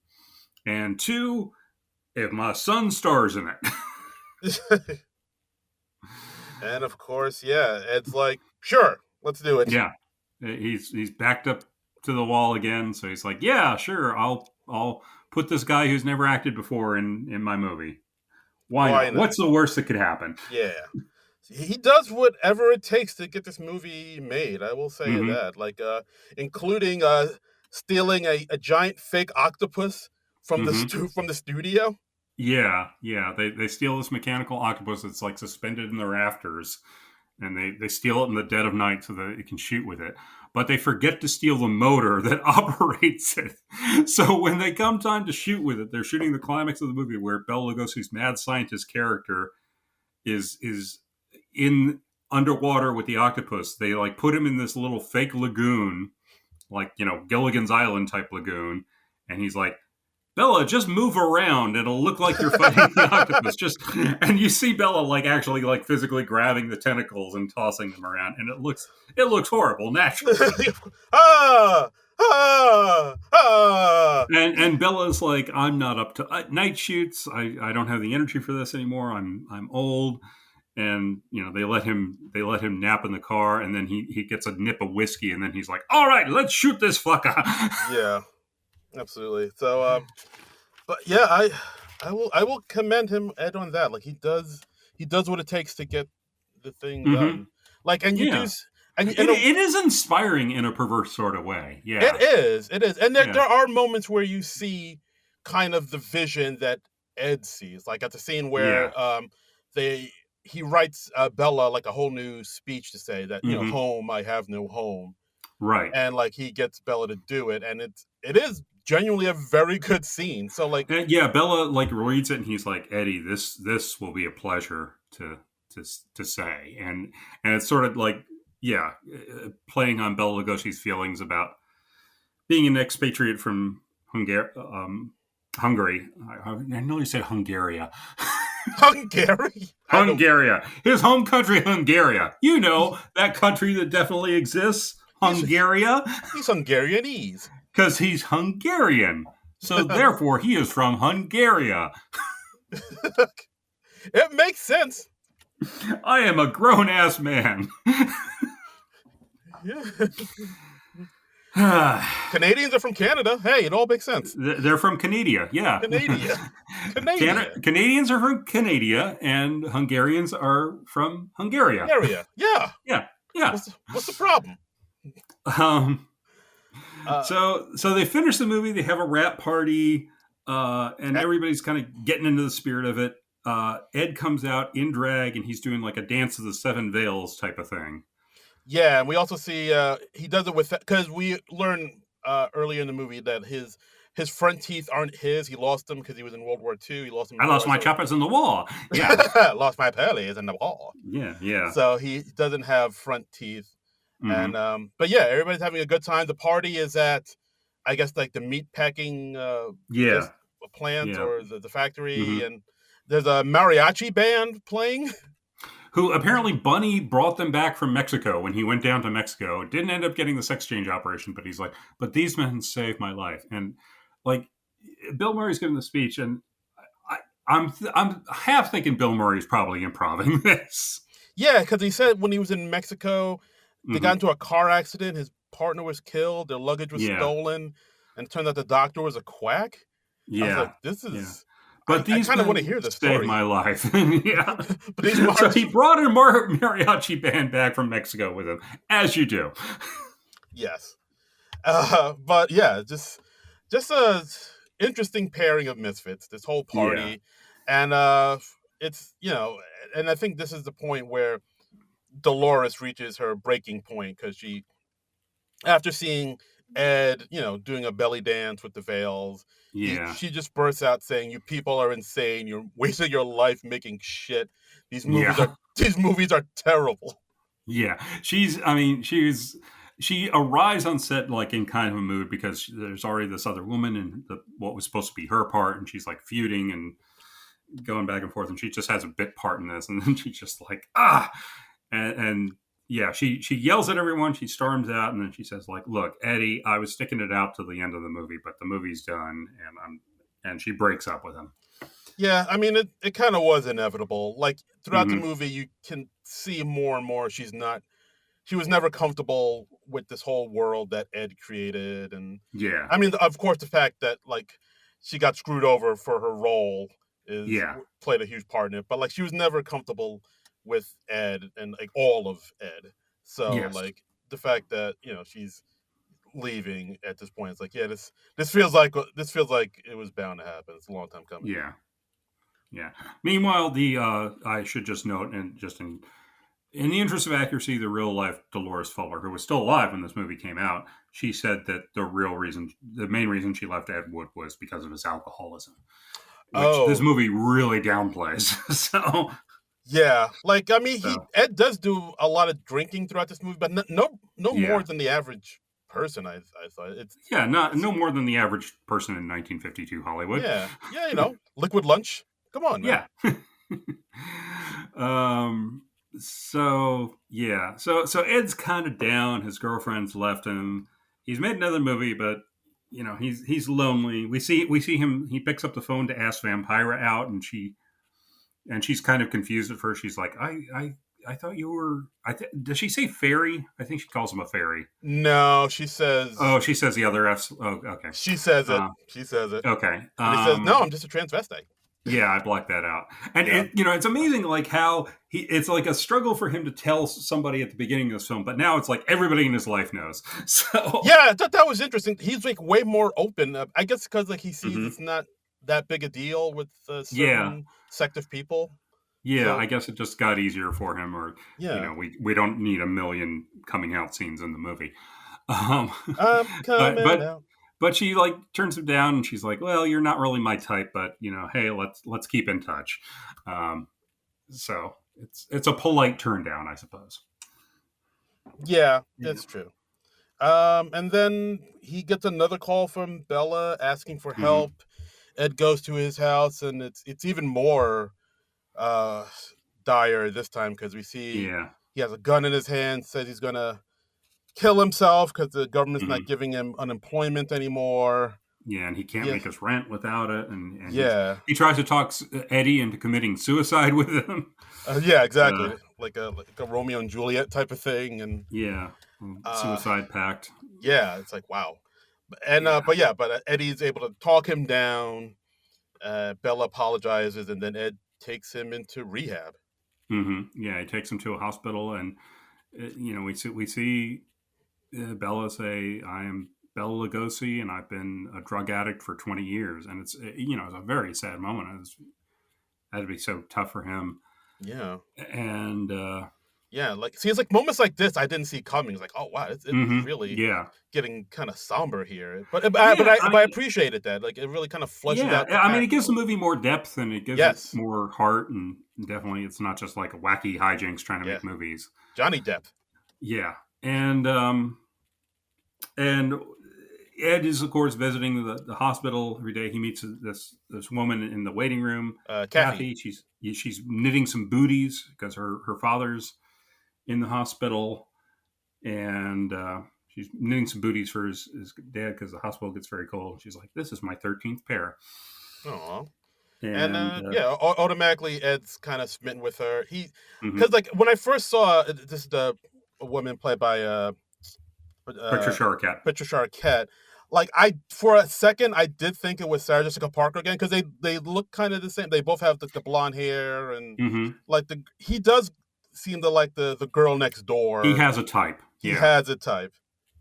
and two, if my son stars in it. And of course, Ed's like, sure, let's do it. Yeah, he's backed up to the wall again, so he's like, yeah, sure, I'll put this guy who's never acted before in my movie. Why not? What's the worst that could happen? Yeah. He does whatever it takes to get this movie made. I will say that, like, including stealing a giant fake octopus from the studio. Yeah. They steal this mechanical octopus that's like suspended in the rafters, and they steal it in the dead of night so that it can shoot with it. But they forget to steal the motor that operates it. So when they come time to shoot with it, they're shooting the climax of the movie where Bela Lugosi's mad scientist character is in underwater with the octopus. They like put him in this little fake lagoon, like, Gilligan's Island type lagoon, and he's like, Bella, just move around. It'll look like you're fighting the octopus. And you see Bella like actually like physically grabbing the tentacles and tossing them around, and it looks horrible naturally. And Bella's like, I'm not up to night shoots. I don't have the energy for this anymore. I'm old. And they let him nap in the car, and then he gets a nip of whiskey, and then he's like, all right, let's shoot this fucker. Yeah, absolutely. So but yeah, I will commend him, Ed, on that. Like, he does what it takes to get the thing done. Like, and you do, and it is inspiring in a perverse sort of way. Yeah, it is, and there are moments where you see kind of the vision that Ed sees, like at the scene where he writes Bella like a whole new speech to say that, home, I have no home. Right. And like he gets Bella to do it, and it is genuinely a very good scene. So like, Bella like reads it, and he's like, Eddie, this will be a pleasure to say, and it's sort of like playing on Bela Lugosi's feelings about being an expatriate from Hungary. I nearly said Hungaria. Hungary. His home country, Hungary. That country that definitely exists. Hungary. He's Hungarianese. Because he's Hungarian. So therefore he is from Hungary. It makes sense. I am a grown-ass man. Canadians are from Canada. Hey, it all makes sense. They're from Canada, yeah. Canadians are from Canada, and Hungarians are from Hungary. Yeah. What's the problem? So they finish the movie. They have a rap party, and everybody's kind of getting into the spirit of it. Ed comes out in drag, and he's doing like a Dance of the Seven Veils type of thing. Yeah, and we also see he does it with, because we learn earlier in the movie that his front teeth aren't his. He lost them because he was in World War II. He lost them. I lost my choppers in the war. Yeah, lost my pearlies in the war. Yeah. So he doesn't have front teeth, and but yeah, everybody's having a good time. The party is at, I guess, like the meat packing plant or the factory, and there's a mariachi band playing. Who apparently Bunny brought them back from Mexico when he went down to Mexico. Didn't end up getting the sex change operation, but he's like, but these men saved my life. And like, Bill Murray's giving the speech, and I'm half thinking Bill Murray's probably improvising this. Yeah, because he said when he was in Mexico, they got into a car accident. His partner was killed. Their luggage was stolen, and it turned out the doctor was a quack. Yeah, I was like, this is. Yeah. But these kind of want to hear this story. Saved my life. Yeah. But so he brought a mariachi band back from Mexico with him, as you do. Yes. But yeah, just a interesting pairing of misfits, this whole party. Yeah. And it's, and I think this is the point where Dolores reaches her breaking point, because she, after seeing Ed, doing a belly dance with the veils, she just bursts out saying, "You people are insane. You're wasting your life making shit. These movies are terrible." Yeah, she was she arrives on set like in kind of a mood because there's already this other woman in what was supposed to be her part, and she's like feuding and going back and forth, and she just has a bit part in this, and then she's just like and yeah, she yells at everyone, she storms out, and then she says like, "Look, Eddie, I was sticking it out to the end of the movie, but the movie's done," and she breaks up with him. Yeah, I mean, it kind of was inevitable. Like throughout the Mm-hmm. movie, you can see more and more she was never comfortable with this whole world that Ed created, and Yeah, I mean, of course, the fact that like she got screwed over for her role is yeah, played a huge part in it. But like, she was never comfortable with Ed and like all of Ed. So yes, like the fact that she's leaving at this point, it's like, yeah, this feels like it was bound to happen. It's a long time coming. yeah, yeah. Meanwhile, the I should just note, and just in the interest of accuracy, the real life Dolores Fuller, who was still alive when this movie came out, she said that the main reason she left Ed Wood was because of his alcoholism, which this Oh, movie really downplays. so, yeah, like I mean, he so Ed does do a lot of drinking throughout this movie, but no more yeah, than the average person. I thought yeah, not it's no more than the average person in 1952 Hollywood. yeah, liquid lunch. Come on, man. Yeah. um. So yeah. So Ed's kind of down. His girlfriend's left him. He's made another movie, but he's lonely. We see him. He picks up the phone to ask Vampira out, and she's kind of confused at first. She's like, I thought you were. Does she say fairy? I think she calls him a fairy. No, she says Oh, she says the other F's. Oh, okay. she says it. Uh, She says it, okay. and he says, "No, I'm just a transvestite." Yeah, I blocked that out. And Yeah, it's amazing like how it's like a struggle for him to tell somebody at the beginning of this film, but now it's like everybody in his life knows. So yeah, I thought that was interesting. He's like way more open. I guess because like he sees mhm. it's not that big a deal with a Yeah. certain sect of people. Yeah, I So guess it just got easier for him, or yeah, we don't need a million coming out scenes in the movie. Um I'm but coming but out. but she like turns him down, and she's like, "Well, you're not really my type, but hey, let's keep in touch." Um so it's a polite turn down, I suppose. Yeah, Yeah. that's true. And then he gets another call from Bella asking for Mhm. help. Ed goes to his house, and it's even more uh dire this time because we see Yeah. he has a gun in his hand, says he's gonna kill himself because the government's not Mhm. giving him unemployment anymore. Yeah, and he can't Yeah, make his rent without it, and yeah, he tries to talk Eddie into committing suicide with him. yeah, exactly. Uh, Like a Romeo and Juliet type of thing, and yeah, uh, suicide pact. yeah, it's like wow. And Yeah, but Eddie's able to talk him down. Bella apologizes, and then Ed takes him into rehab. yeah. He takes him to a hospital, and we see Bella say, "I am Bella Lugosi, and I've been a drug addict for 20 years," and it's a very sad moment. It had to be so tough for him, Yeah, and yeah. Like see, it's like moments like this I didn't see coming. It's like, oh wow, it's really yeah, getting kind of somber here. But I yeah. appreciated that. Like it really kind of fleshes Yeah, out the I mean, it gives the characters. movie more depth, and it gives it Yes, more heart, and definitely it's not just like a wacky hijinks trying to yeah. make movies. Johnny Depp, Yeah, and Ed is of course visiting the hospital every day. He meets this woman in the waiting room, Kathy. Kathy. She's knitting some booties because her father's in the hospital, and she's knitting some booties for his dad because the hospital gets very cold. She's like, "This is my 13th pair." Oh, and And yeah, automatically Ed's kind of smitten with her. He mhm. because like when I first saw this is the a woman played by uh Patricia Arquette. Patricia Arquette. Like I, for a second, I did think it was Sarah Jessica Parker again because they look kind of the same. They both have the blonde hair and Hmm. like he does seem to like the girl next He door. has a type. He Yeah, has a type.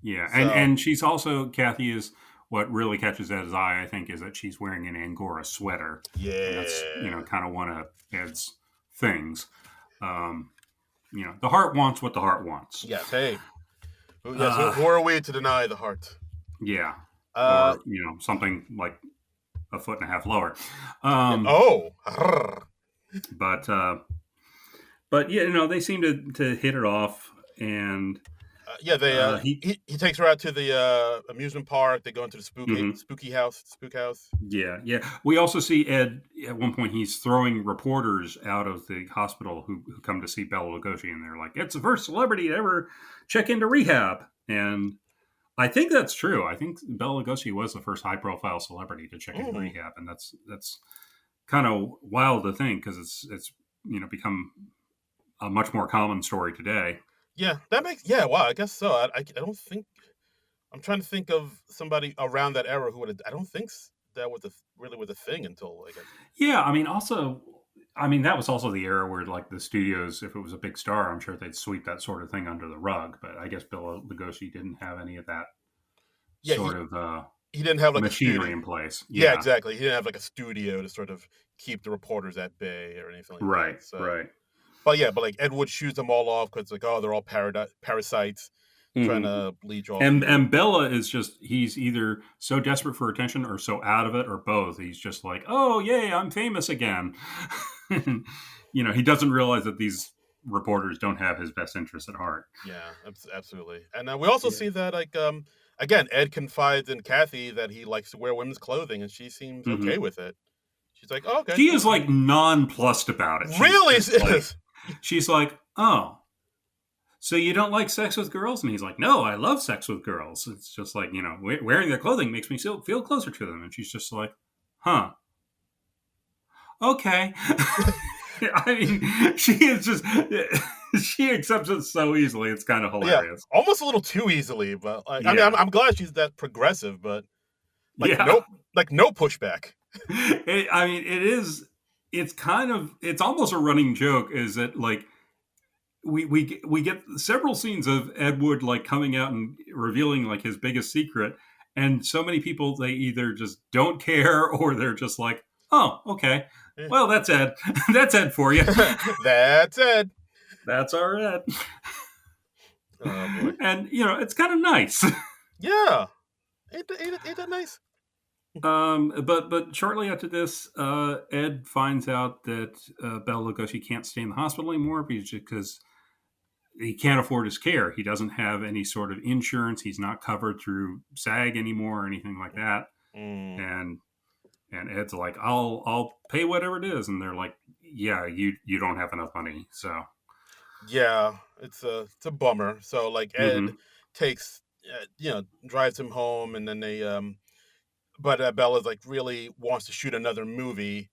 yeah, and So and she's also Kathy is what really catches Ed's eye. I think is that she's wearing an Angora sweater, and that's yeah, kind of one of Ed's things. Um, the heart wants what the heart wants. yes. Hey, yes. Uh, Who are we to deny the heart? yeah, Uh, or something like a foot and a half lower. yeah. Um, Oh, but yeah, they seem to hit it off, and Yeah, He he takes her out to the amusement park. They go into the mhm. spook house. Yeah, yeah. We also see Ed at one point. He's throwing reporters out of the hospital who come to see Bela Lugosi, and they're like, "It's the first celebrity to ever check into rehab." And I think that's true. I think Bela Lugosi was the first high-profile celebrity to check into Mm. rehab, and that's kind of wild to think because it's become a much more common story today. Yeah, that makes yeah. Wow, I guess so. I don't think I'm trying to think of somebody around that era who would have. I don't think that was really was a thing until I guess. Yeah, that was also the era where like the studios, if it was a big star, I'm sure they'd sweep that sort of thing under the rug. But I guess Bill Lugosi didn't have any of that Yeah, sort of he didn't have like a machinery studio. in place. Yeah, Yeah, exactly. He didn't have like a studio to sort of keep the reporters at bay or anything like that. right, So, right. but yeah, but like Ed Wood shoots them all off because like, oh, they're all parasites trying Hmm. to leech off And you. Bella is just he's either so desperate for attention or so out of it or both. He's just like, oh yay, I'm famous again. He doesn't realize that these reporters don't have his best interests at heart. Yeah, absolutely. And we also Yeah. see that like again, Ed confides in Kathy that he likes to wear women's clothing, and she seems okay Hmm. with it. She's like, oh, okay, She is cool. like nonplussed about it. She's Really? just like, she's like, oh, so you don't like sex with girls? And he's like, no, I love sex with girls. It's just like, wearing their clothing makes me feel closer to them. And she's just like, huh, okay. I mean, she is just, she accepts it so easily. It's kind of Yeah, hilarious. almost a little too easily, but like, I mean, Yeah. I'm glad she's that progressive, but like, Yeah. no pushback. It is, it's almost a running joke is that like, we get several scenes of Ed Wood like coming out and revealing like his biggest secret, and so many people they either just don't care or they're just like, oh, okay, well that's Ed, that's Ed for you, That's it. that's our Ed, Oh boy. and it's kind of nice. Yeah. Ain't that nice? But shortly after this, Ed finds out that Bela Lugosi can't stay in the hospital anymore because he can't afford his care. He doesn't have any sort of insurance. He's not covered through SAG anymore or anything like that. Mm. And Ed's like, I'll pay whatever it is. And they're like, yeah, you don't have enough money. So Yeah, it's a bummer. So like Ed mhm. takes drives him home, and then they but Bella's like really wants to shoot another movie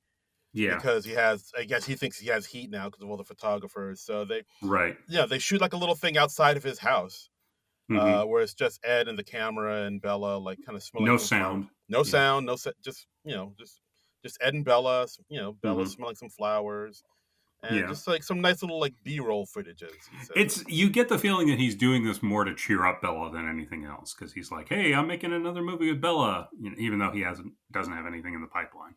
Yeah, because he has I guess he thinks he has heat now because of all the photographers. So right. they shoot like a little thing outside of his house Hmm. where it's just Ed and the camera and Bella like kind of smelling No some flowers. sound. No Yeah. sound, just just Ed and Bella, Bella Hmm. smelling some flowers and Yeah. just like some nice little like B-roll footages, he says. You get the feeling that he's doing this more to cheer up Bella than anything else because he's like, hey, I'm making another movie with Bella, even though he doesn't have anything in the pipeline.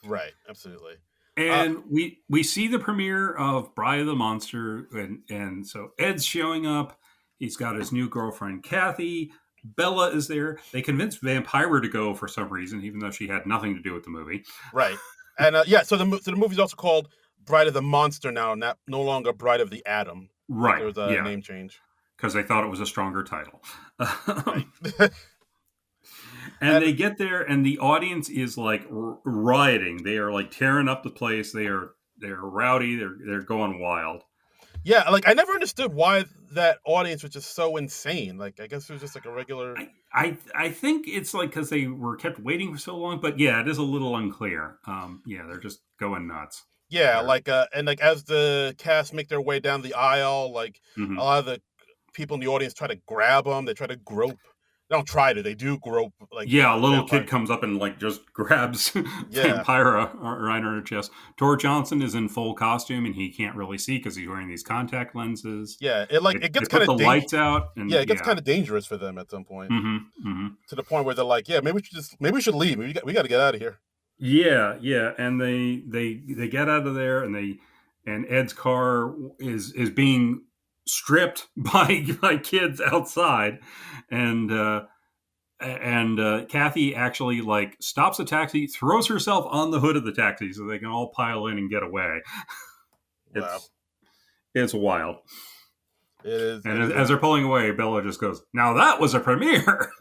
Right, absolutely. Uh, And we see the premiere of Bride of the Monster, and so Ed's showing up. He's got his new girlfriend Kathy. Bella is there. They convinced Vampira to go for some reason, even though she had nothing to do with the movie. right. And yeah, so the movie's also called Bride of the Monster now, not no longer Bride of the Atom. Like Right? there was a Yeah, name change. because they thought it was a stronger title. Right. And And they get there, and the audience is like rioting. They are like tearing up the place. They're rowdy. They're going wild. yeah, like I never understood why that audience was just so insane. Like I guess it was just like a regular. I think it's like because they were kept waiting for so long, but yeah, it is a little unclear. Yeah, they're just going nuts. Yeah, They're, like and like as the cast make their way down the aisle, like a mhm. lot of the people in the audience try to grab them. They try to grope. They don't try to. They do grope like Yeah, a little vampire. kid comes up and like just grabs Yeah, Vampira right on her chest. Tor Johnson is in full costume and he can't really see because he's wearing these contact lenses. yeah. It They gets kind put of the lights out Yeah, and it gets yeah. kind of dangerous for them at some point. Hmm. To the point where they're like, yeah, maybe we should leave. We got to get out of here. Yeah, yeah, and they get out of there, and Ed's car is being stripped by kids outside, and Kathy actually like stops the taxi, throws herself on the hood of the taxi so they can all pile in and get away. Wow. It's it's wild. It is. And as they're pulling away, Bella just goes, "Now that was a premiere."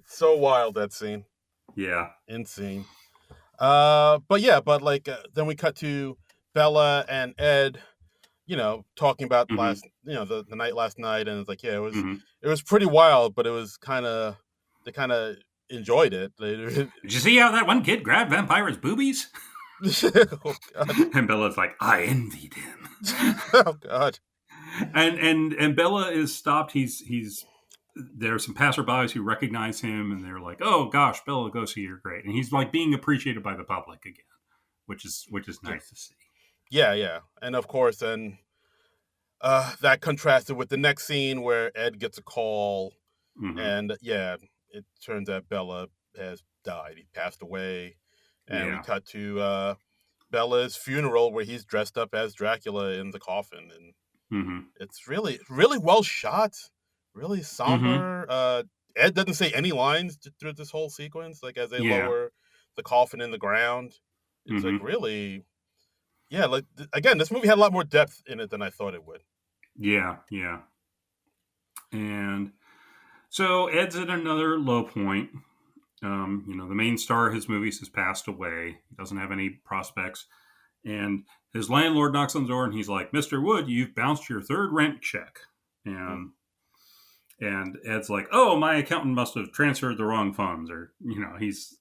So wild, that scene. Yeah. Insane. But like then we cut to Bella and Ed, talking about the night last night, and it's like, yeah, it was pretty wild, but it was they kind of enjoyed it. Did you see how that one kid grabbed Vampire's boobies? Oh God. And Bella's like, I envied him. Oh God. And Bella is stopped. There are some passerbys who recognize him, and they're like, "Oh gosh, Bela Lugosi, you're great," and he's like being appreciated by the public again, which is nice to see. Yeah, and of course, then that contrasted with the next scene where Ed gets a call, and it turns out Bella has died. He passed away, and we cut to Bella's funeral where he's dressed up as Dracula in the coffin, and it's really, really well shot. Really somber. Ed doesn't say any lines through this whole sequence. Like as they lower the coffin in the ground, it's like really, like again, this movie had a lot more depth in it than I thought it would. Yeah. And so Ed's at another low point. The main star of his movies has passed away. He doesn't have any prospects, and his landlord knocks on the door, and he's like, "Mr. Wood, you've bounced your third rent check," And Ed's like, "Oh, my accountant must have transferred the wrong funds," or he's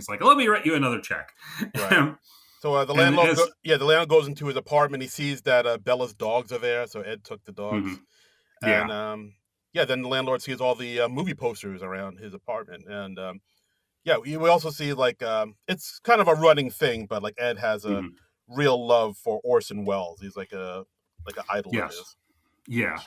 like, "Let me write you another check." Right. So the landlord goes into his apartment. He sees that Bella's dogs are there, so Ed took the dogs. And then the landlord sees all the movie posters around his apartment, and we also see like it's kind of a running thing, but like Ed has a real love for Orson Welles. He's like an idol of his. Yeah.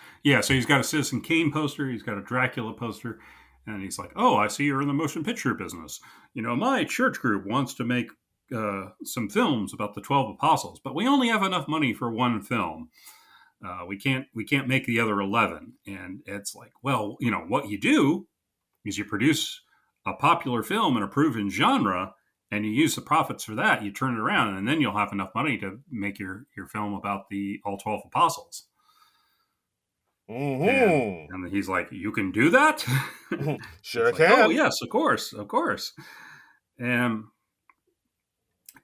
So he's got a Citizen Kane poster. He's got a Dracula poster. And he's like, "Oh, I see you're in the motion picture business. My church group wants to make some films about the 12 apostles, but we only have enough money for one film. We can't make the other 11. And it's like, well, what you do is you produce a popular film in a proven genre, and you use the profits for that. You turn it around, and then you'll have enough money to make your film about the all 12 apostles." And he's like, "You can do that?" Sure like, can. "Oh yes, of course." And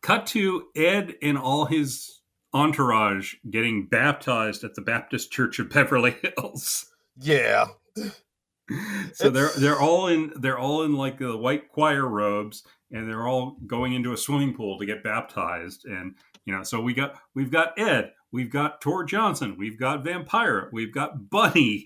cut to Ed and all his entourage getting baptized at the Baptist Church of Beverly Hills. Yeah. So they're all in like the white choir robes, and they're all going into a swimming pool to get baptized. And so we've got Ed. We've got Tor Johnson. We've got Vampire. We've got Bunny.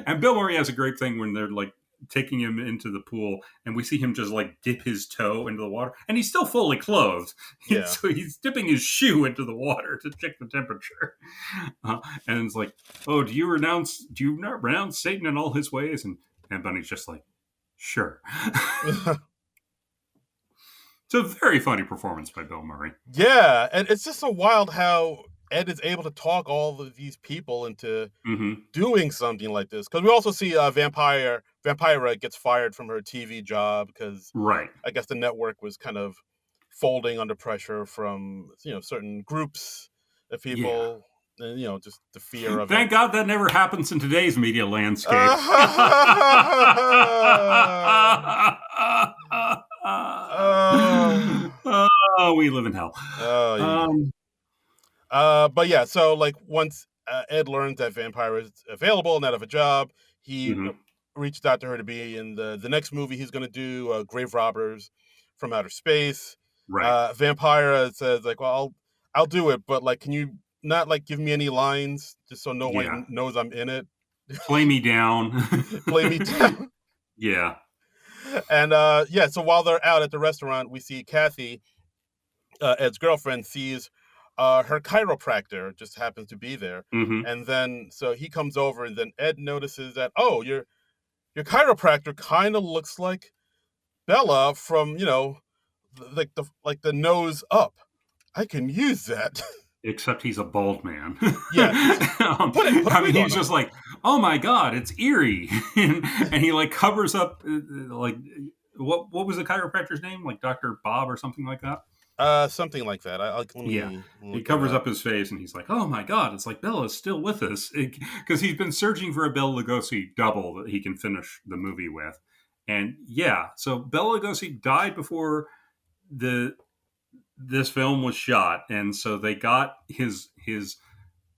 And Bill Murray has a great thing when they're like taking him into the pool, and we see him just like dip his toe into the water, and he's still fully clothed. Yeah. So he's dipping his shoe into the water to check the temperature. And it's like, "Oh, do you not renounce Satan in all his ways?" And Bunny's just like, "Sure." It's a very funny performance by Bill Murray. Yeah, and it's just so wild how Ed is able to talk all of these people into doing something like this. Because we also see Vampira gets fired from her TV job because I guess the network was kind of folding under pressure from certain groups of people. And, just the fear of Thank God that never happens in today's media landscape. We live in hell. But yeah, so like once Ed learns that Vampira is available and out of a job, he reached out to her to be in the next movie he's going to do, Grave Robbers from Outer Space. Vampira says like, "Well, I'll do it, but like, can you not like give me any lines just so no one knows I'm in it? Play me down." Play me down. Yeah. And so while they're out at the restaurant, we see Kathy, Ed's girlfriend, sees her chiropractor just happens to be there. And then so he comes over, and then Ed notices that, "Oh, your chiropractor kind of looks like Bella from, like the nose up. I can use that." Except he's a bald man. Yeah. He's just like, "Oh my God, it's eerie." and he like covers up like what was the chiropractor's name? Like Dr. Bob or something like that? Something like that. Let Yeah. me He look it covers up. up his face and he's like, "Oh my God!" It's like Bella's still with us because he's been searching for a Bela Lugosi double that he can finish the movie with. And yeah, so Bela Lugosi died before the this film was shot, and so they got his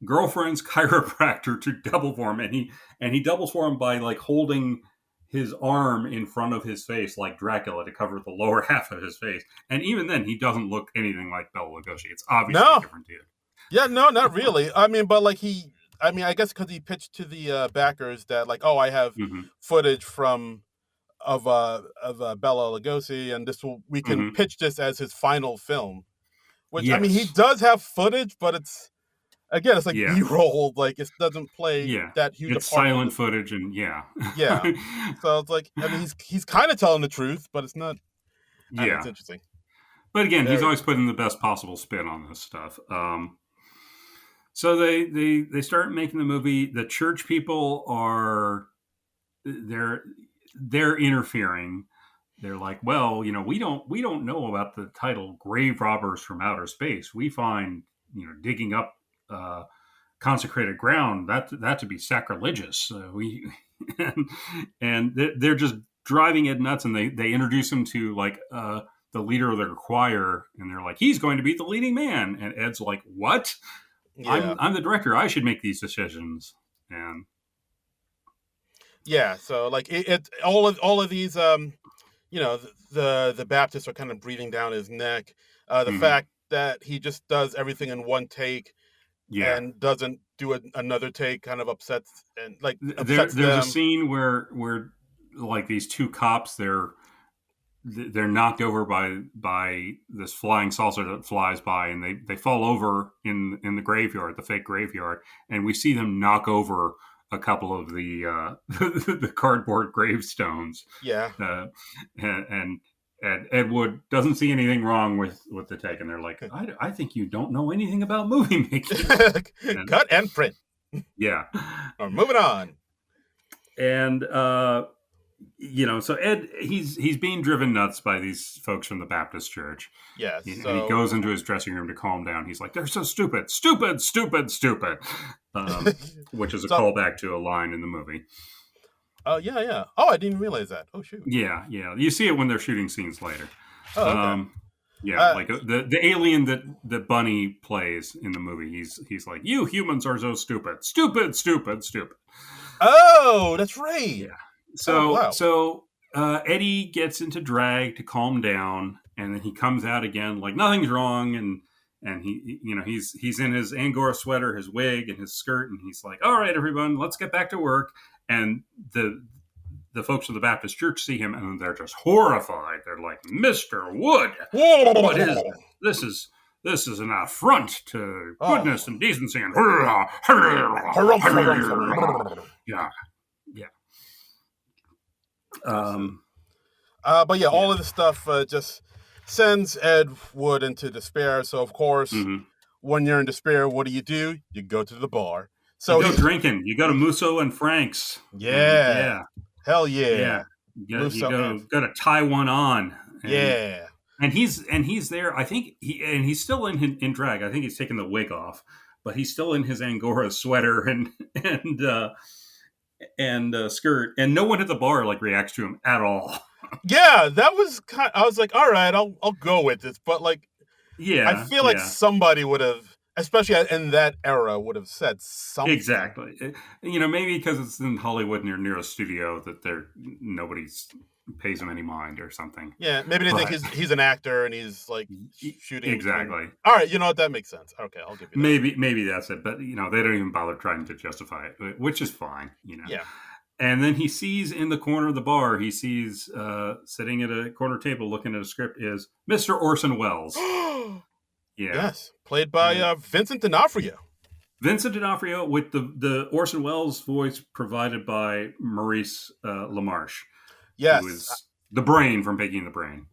girlfriend's chiropractor to double for him, and he doubles for him by like holding his arm in front of his face like Dracula to cover the lower half of his face. And even then, he doesn't look anything like Bela Lugosi. It's obviously a No, different dude. yeah, no, not really. I mean, but like I mean, I guess because he pitched to the backers that like, oh, I have Mm-hmm. footage from of Bela Lugosi, and we can Mm-hmm. pitch this as his final film. Which I mean, he Yes. does have footage, but it's like Yeah. B-roll. Like it doesn't play Yeah. that huge a It's part in silent the. footage, and yeah. Yeah, so it's like I mean, he's kind of telling the truth, but it's not. I don't know. It's Yeah. interesting. But again, he's Very always interesting. putting the best possible spin on this stuff. So they start making the movie. The church people are they're they're interfering. They're like, well, we don't know about the title "Grave Robbers from Outer Space." We find digging up consecrated ground that to be sacrilegious. We and, they're just driving Ed nuts, and they introduce him to like the leader of their choir, and they're like, he's going to be the leading man, and Ed's like, what? Yeah, I'm the director. I should make these decisions. And yeah. So like all of these the Baptists are kind of breathing down his neck. The mhm, fact that he just does everything in one take yeah, and doesn't do another take kind of upsets there's a them. scene where like these two cops they're knocked over by this flying saucer that flies by, and they fall over in the graveyard, the fake graveyard, and we see them knock over a couple of the the cardboard gravestones, Yeah. uh, and Ed Wood doesn't see anything wrong with the take, and they're like, I think you don't know anything about movie making, and Cut and print. yeah, Or moving on. and so Ed he's being driven nuts by these folks from the Baptist church. Yes. And he So goes into his dressing room to calm down. He's like, "They're so stupid, stupid, stupid, stupid," which is a so callback to a line in the movie. yeah, yeah. Oh, I didn't realize that. Oh shoot. Yeah, yeah. You see it when they're shooting scenes later. Oh, okay. Um, yeah, Uh like the alien that Bunny plays in the movie. He's like, "You humans are so stupid, stupid, stupid, stupid." oh, that's right. Yeah. Oh So wow. so Eddie gets into drag to calm down, and then he comes out again like nothing's wrong, and he's in his Angora sweater, his wig, and his skirt, and he's like, "All right, everyone, let's get back to work." And the folks of the Baptist church see him, and they're just horrified. They're like, "Mr. Wood, what is this? This is an affront to goodness Oh. and decency." And Harumph, harumph, harumph. yeah, yeah. Listen. Um, But yeah, yeah. all of this stuff just sends Ed Wood into despair. So of course, Mm-hmm. when you're in despair, what do? You go to the bar. You So go drinking. You go to Musso and Frank's, and yeah, hell yeah. yeah, You Musso and go to tie one on, yeah, and he's there. I think he's still in drag. I think he's taken the wig off, but he's still in his Angora sweater and skirt, and no one at the bar like reacts to him at all. yeah. That was kind. I was like, all right, I'll go with this. But like, I Yeah, feel like yeah. somebody would have, especially in that era, would have said something. Exactly. Maybe because it's in Hollywood near a studio that nobody's pays him any mind or something. Yeah, maybe they think But he's an actor and he's like shooting between. exactly. All right, you know what? That makes sense. Okay, I'll give you that. Maybe that's it. But they don't even bother trying to justify it, which is fine. Yeah. And then he sees in the corner of the bar, he sees sitting at a corner table looking at a script is Mr. Orson Welles. Yeah. Yes, played by And Vincent D'Onofrio. Vincent D'Onofrio with the Orson Welles voice provided by Maurice LaMarche, who Yes. is the brain from Piggy and the Brain.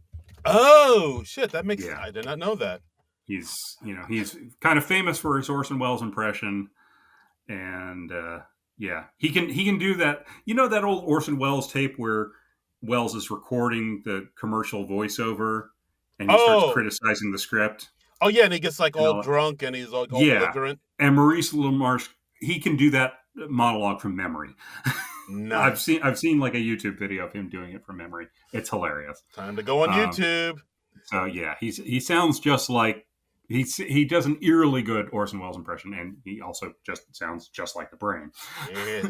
Oh shit, that makes. Yeah. I did not know that. He's kind of famous for his Orson Welles impression, and yeah, he can do that. That old Orson Welles tape where Welles is recording the commercial voiceover, and he starts Oh, criticizing the script oh yeah, and he gets like and all all. drunk and he's like all Yeah, belligerent. and Maurice LaMarche, he can do that monologue from memory. Nice. I've seen like a YouTube video of him doing it from memory. It's hilarious. Time to go on Um, YouTube. so yeah, he sounds just like he does an eerily good Orson Welles impression, and he also just sounds just like the Brain. Yeah.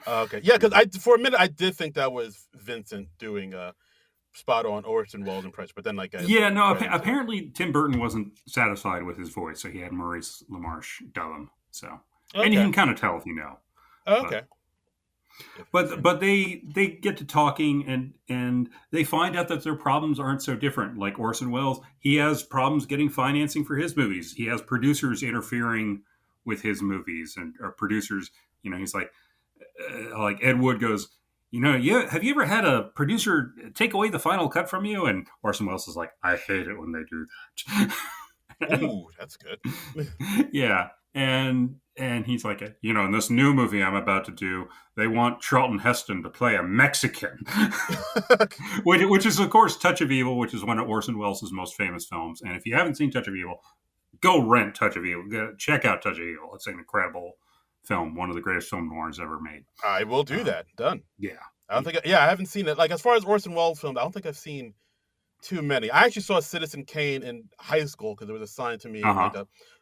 Okay. Yeah, because I for a minute I did think that was Vincent doing a spot on Orson Welles impression, but then like I Yeah, no. read into it. Apparently, Tim Burton wasn't satisfied with his voice, so he had Maurice LaMarche dub him. So, and you Okay. can kind of tell if you know. Okay. But they get to talking and they find out that their problems aren't so different. Like Orson Welles, he has problems getting financing for his movies. He has producers interfering with his movies and or producers. He's like Ed Wood goes. Yeah. Have you ever had a producer take away the final cut from you? And Orson Welles is like, I hate it when they do that. Ooh, that's good. Yeah, and he's like, in this new movie I'm about to do, they want Charlton Heston to play a Mexican, which is of course Touch of Evil, which is one of Orson Welles' most famous films. And if you haven't seen Touch of Evil, go rent Touch of Evil. Check out Touch of Evil. It's an incredible film, one of the greatest film noirs ever made. I will do that. Done. Yeah, I don't think. I haven't seen it. Like as far as Orson Welles films, I don't think I've seen too many. I actually saw Citizen Kane in high school because it was assigned to me like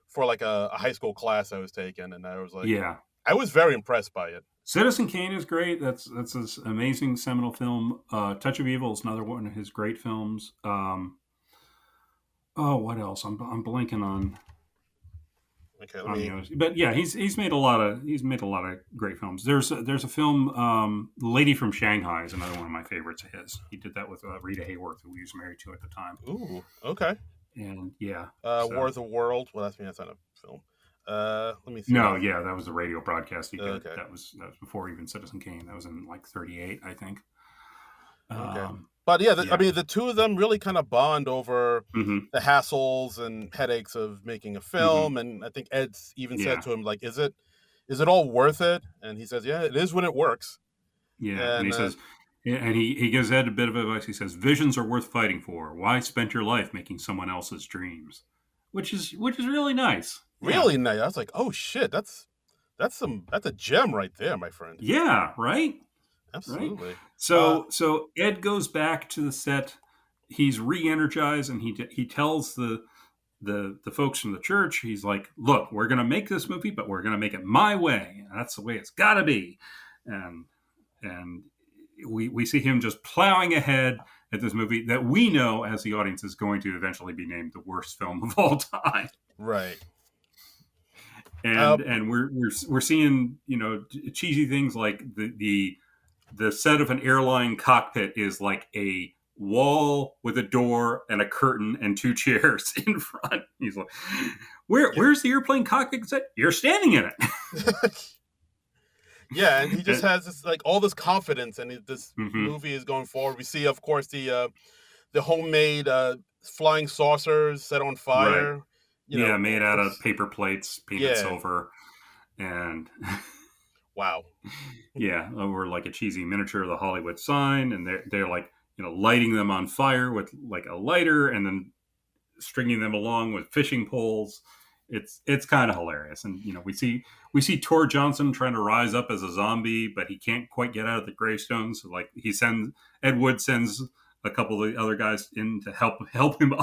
for a high school class I was taking, and I was like, yeah. I was very impressed by it. Citizen Kane is great. That's an amazing seminal film. Touch of Evil is another one of his great films. What else? I'm blanking on. Okay, But yeah, he's made a lot of great films. There's a film, Lady from Shanghai is another one of my favorites of his. He did that with Rita Hayworth, who he was married to at the time. Ooh, okay. And yeah, War of the World. Well, that's not a film. Let me see. No, yeah, that was the radio broadcast he did. Okay. That was before even Citizen Kane. That was in like '38, I think. Okay. But yeah, I mean, the two of them really kind of bond over the hassles and headaches of making a film. And I think Ed's even said to him, like, is it all worth it? And he says, yeah, it is when it works. Yeah. And he says, and he gives Ed a bit of advice. He says, visions are worth fighting for. Why spend your life making someone else's dreams? Which is really nice. Really nice. I was like, oh shit, that's a gem right there, my friend. Yeah, right? Absolutely. Right? So Ed goes back to the set. He's re-energized, and he tells the folks from the church, he's like, look, we're going to make this movie, but we're going to make it my way. That's the way it's got to be. And we see him just plowing ahead at this movie that we know as the audience is going to eventually be named the worst film of all time. Right. And we're seeing, cheesy things like the set of an airline cockpit is like a wall with a door and a curtain and two chairs in front. He's like, where's the airplane cockpit set? You're standing in it. Yeah, and he just has this like all this confidence, and this movie is going forward. We see, of course, the homemade flying saucers set on fire. Right. Made out of paper plates, painted silver, and wow. Yeah, over like a cheesy miniature of the Hollywood sign, and they're like lighting them on fire with like a lighter, and then stringing them along with fishing poles. It's kind of hilarious, and we see Tor Johnson trying to rise up as a zombie, but he can't quite get out of the gravestone. So like Ed Wood sends a couple of the other guys in to help him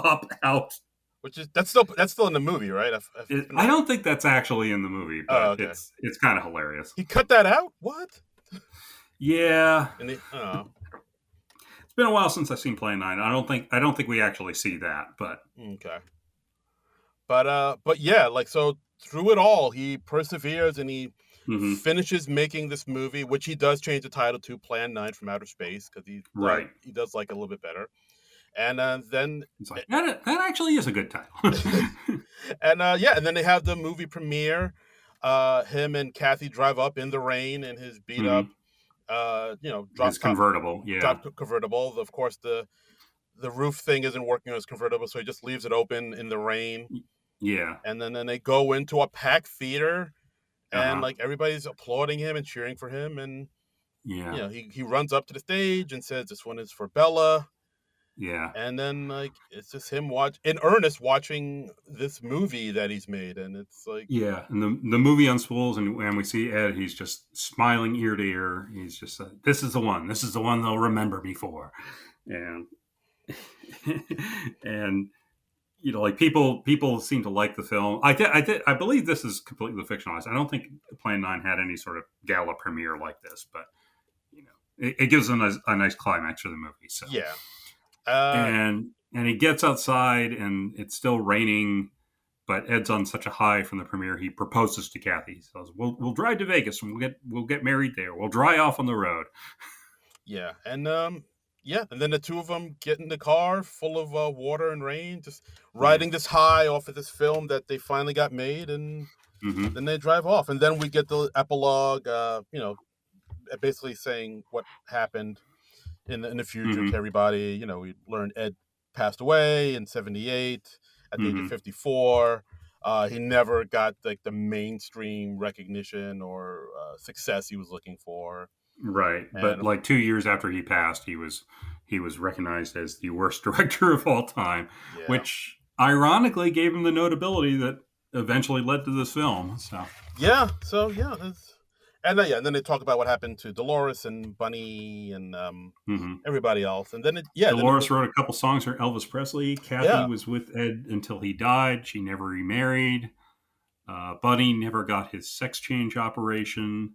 out. Which is that's still in the movie, right? I don't think that's actually in the movie, but it's kind of hilarious. He cut that out? What? Yeah. It's been a while since I've seen Plan 9. I don't think we actually see that, but okay. But yeah, like so through it all, he perseveres and he finishes making this movie, which he does change the title to Plan 9 from Outer Space because he does like a little bit better. And then it's like, that actually is a good title. and and then they have the movie premiere. Him and Kathy drive up in the rain in his beat up, his convertible. Convertible. Of course, the roof thing isn't working on his convertible, so he just leaves it open in the rain. Yeah. And then they go into a packed theater, and like everybody's applauding him and cheering for him, and he runs up to the stage and says, "This one is for Bella." Yeah. And then like it's just him watching this movie that he's made, and it's like Yeah, and the movie unspools, and when we see Ed, he's just smiling ear to ear. He's just like, "This is the one. This is the one they'll remember me for," and and like people seem to like the film. I believe this is completely fictionalized. I don't think Plan 9 had any sort of gala premiere like this, but it gives them a nice climax for the movie. So yeah. And he gets outside, and it's still raining. But Ed's on such a high from the premiere, he proposes to Kathy. He says, "We'll drive to Vegas, and we'll get married there. We'll dry off on the road." Yeah, and and then the two of them get in the car full of water and rain, just riding this high off of this film that they finally got made, and then they drive off, and then we get the epilogue, basically saying what happened in the future to everybody. We learned Ed passed away in '78 at the age of 54. He never got like the mainstream recognition or success he was looking for. Right, but like 2 years after he passed, he was recognized as the worst director of all time, which ironically gave him the notability that eventually led to this film. And then they talk about what happened to Dolores and Bunny and everybody else, and then Dolores wrote a couple songs for Elvis Presley. Kathy was with Ed until he died. She never remarried. Bunny never got his sex change operation.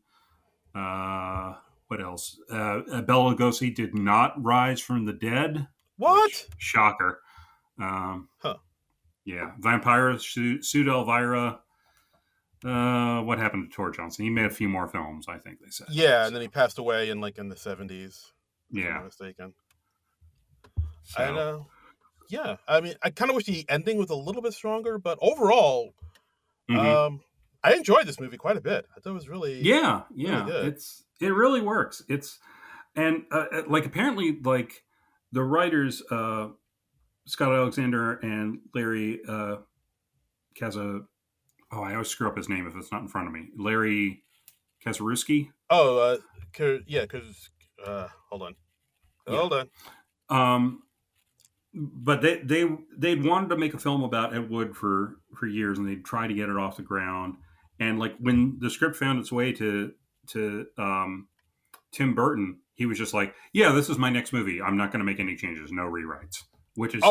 What else? Bela Lugosi did not rise from the dead. What? Shocker. Yeah. Vampira sued Elvira. What happened to Tor Johnson? He made a few more films, I think they said. Yeah, and then he passed away in the 70s. Yeah. If I'm not mistaken. So. And I mean, I kind of wish the ending was a little bit stronger, but overall, I enjoyed this movie quite a bit. I thought it was really really good. It really works. And apparently like the writers Scott Alexander and Larry Kaza. Oh, I always screw up his name if it's not in front of me. Larry Kazaruski. Oh, because hold on. But they'd wanted to make a film about Ed Wood for years, and they'd try to get it off the ground. And like when the script found its way to Tim Burton, he was just like, "Yeah, this is my next movie. I'm not going to make any changes, no rewrites," which is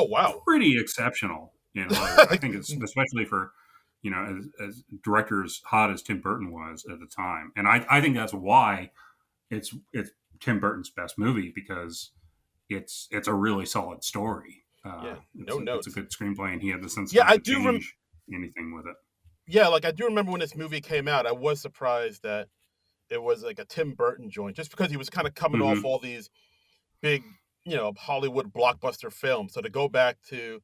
pretty exceptional in Hollywood. I think it's especially for as director as hot as Tim Burton was at the time, and I think that's why it's Tim Burton's best movie, because it's a really solid story. It's a good screenplay, and he had the sense to change anything with it. Yeah, like I do remember when this movie came out, I was surprised that it was like a Tim Burton joint, just because he was kind of coming off all these big, Hollywood blockbuster films. So to go back to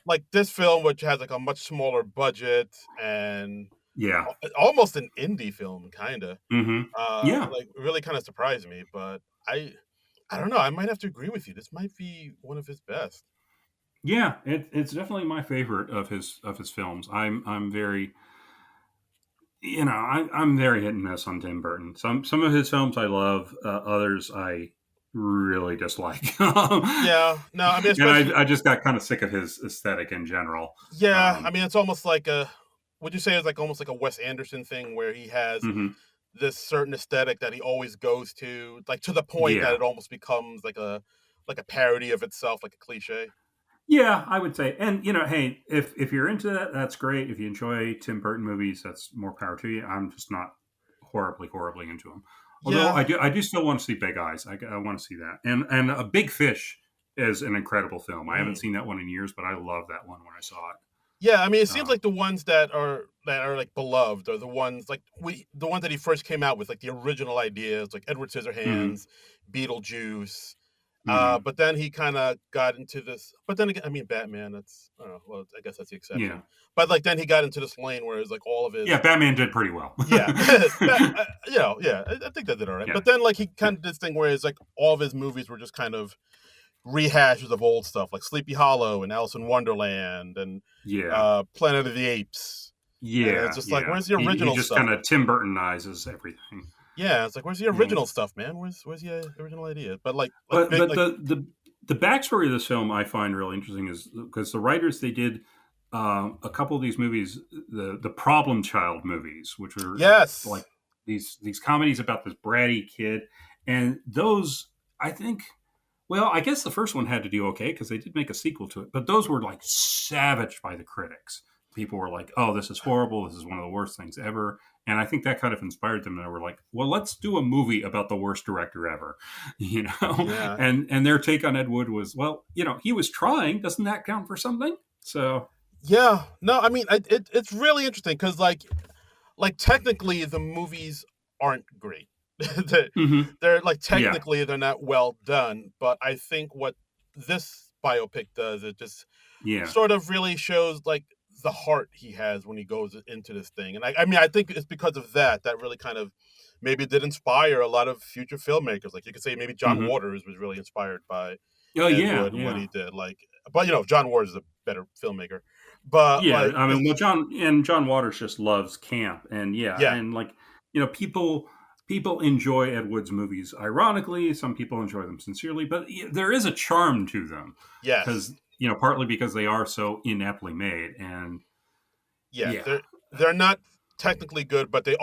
like this film, which has like a much smaller budget and almost an indie film, kind of, like really kind of surprised me. But I don't know. I might have to agree with you. This might be one of his best. Yeah, it's definitely my favorite of his films. I'm very, I'm very hit and miss on Tim Burton. Some of his films I love, others I really dislike. I mean, and I just got kind of sick of his aesthetic in general. Yeah, I mean, it's almost like would you say it's like almost like a Wes Anderson thing, where he has this certain aesthetic that he always goes to, like to the point that it almost becomes like a parody of itself, like a cliche. Yeah, I would say. And, hey, if you're into that, that's great. If you enjoy Tim Burton movies, that's more power to you. I'm just not horribly into them. Although I do still want to see Big Eyes. I want to see that. And A Big Fish is an incredible film. I haven't seen that one in years, but I love that one when I saw it. Yeah, I mean, it seems like the ones that are like beloved are the ones the ones that he first came out with, like the original ideas, like Edward Scissorhands, Beetlejuice. But then he kind of got into this. But then again, I mean, Batman. That's I guess that's the exception. Yeah. But like then he got into this lane where it's like all of his. Yeah, Batman did pretty well. Yeah, I think that did all right. Yeah. But then like he kind of did this thing where it's like all of his movies were just kind of rehashes of old stuff, like Sleepy Hollow and Alice in Wonderland and Planet of the Apes. Yeah, and it's just like where's the original he just stuff? kind of Tim Burtonizes everything. Yeah, it's like where's the original stuff, man? Where's the original idea? But the The backstory of this film I find really interesting is because the writers they did a couple of these movies, the Problem Child movies, which are Yes. like these comedies about this bratty kid, and those I think. Well, I guess the first one had to do okay because they did make a sequel to it, but those were like savaged by the critics. People were like, "Oh, this is horrible. This is one of the worst things ever." And I think that kind of inspired them. And they were like, "Well, let's do a movie about the worst director ever," you know. Yeah. And their take on Ed Wood was, "Well, he was trying. Doesn't that count for something?" So Yeah. No, I mean, it's really interesting because like technically the movies aren't great. they're, mhm. they're like Yeah, technically they're not well done, but I think what this biopic does, it just yeah, sort of really shows like the heart he has when he goes into this thing. And I mean, I think it's because of that really kind of maybe did inspire a lot of future filmmakers. Like you could say maybe John hmm Waters was really inspired by oh Ed yeah, Wood and what yeah, he did. Like, but John Waters is a better filmmaker. But yeah. like, I mean, well, John Waters just loves camp, and yeah, yeah, and like people enjoy Ed Wood's movies. Ironically, some people enjoy them sincerely, but there is a charm to them yes, because partly because they are so ineptly made, and yeah, yeah, they're not technically good, but they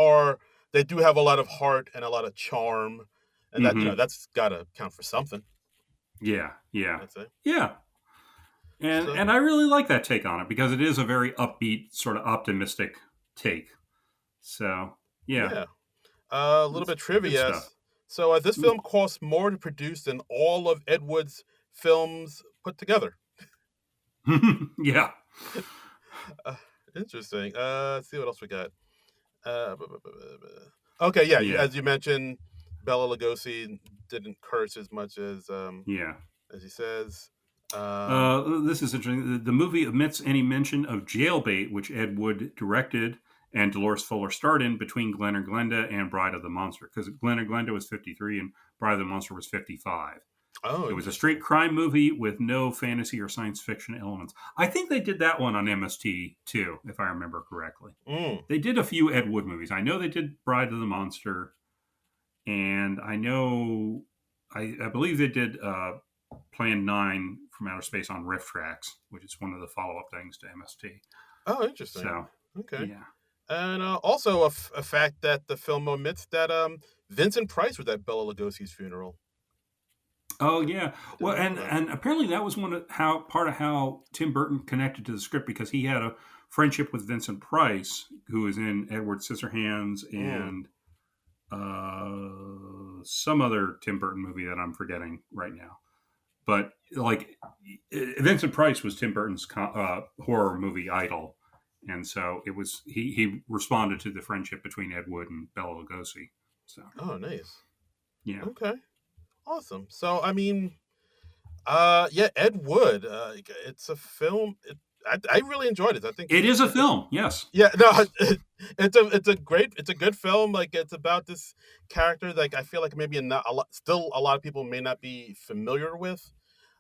do have a lot of heart and a lot of charm, and that hmm that's got to count for something. yeah, yeah, I'd say. yeah. And So I really like that take on it because it is a very upbeat, sort of optimistic take. So yeah, yeah, a little it's bit good trivia. stuff. So this Ooh. film costs more to produce than all of Ed Wood's films put together. Yeah. Uh, Interesting. Let's see what else we got. Okay, yeah, Yeah. as you mentioned, Bela Lugosi didn't curse as much Yeah. as he says. Um, This is interesting. The movie omits any mention of Jailbait, which Ed Wood directed and Dolores Fuller starred in between Glen or Glenda and Bride of the Monster, because Glen or Glenda was 53 and Bride of the Monster was 55. oh, It was a straight interesting. crime movie with no fantasy or science fiction elements. I think they did that one on MST too, if I remember correctly. Mm. They did a few Ed Wood movies. I know they did Bride of the Monster, and I believe they did Plan 9 from Outer Space on Riff Tracks, which is one of the follow up things to MST. Oh, interesting. So, Okay. yeah. And also a fact that the film omits that Vincent Price was at Bela Lugosi's funeral. Oh yeah. I Well, didn't know that. and apparently that was part of how Tim Burton connected to the script because he had a friendship with Vincent Price, who was in Edward Scissorhands Mm. and some other Tim Burton movie that I'm forgetting right now. But like Vincent Price was Tim Burton's horror movie idol, and so it was he responded to the friendship between Ed Wood and Bela Lugosi. So Oh, nice. yeah, Okay. Awesome. So I mean, yeah, Ed Wood. It's a film. I really enjoyed it. I think it is a it's a film. Yes. yeah, no, it's a good film. Like it's about this character. Like I feel like maybe not a lot, still a lot of people may not be familiar with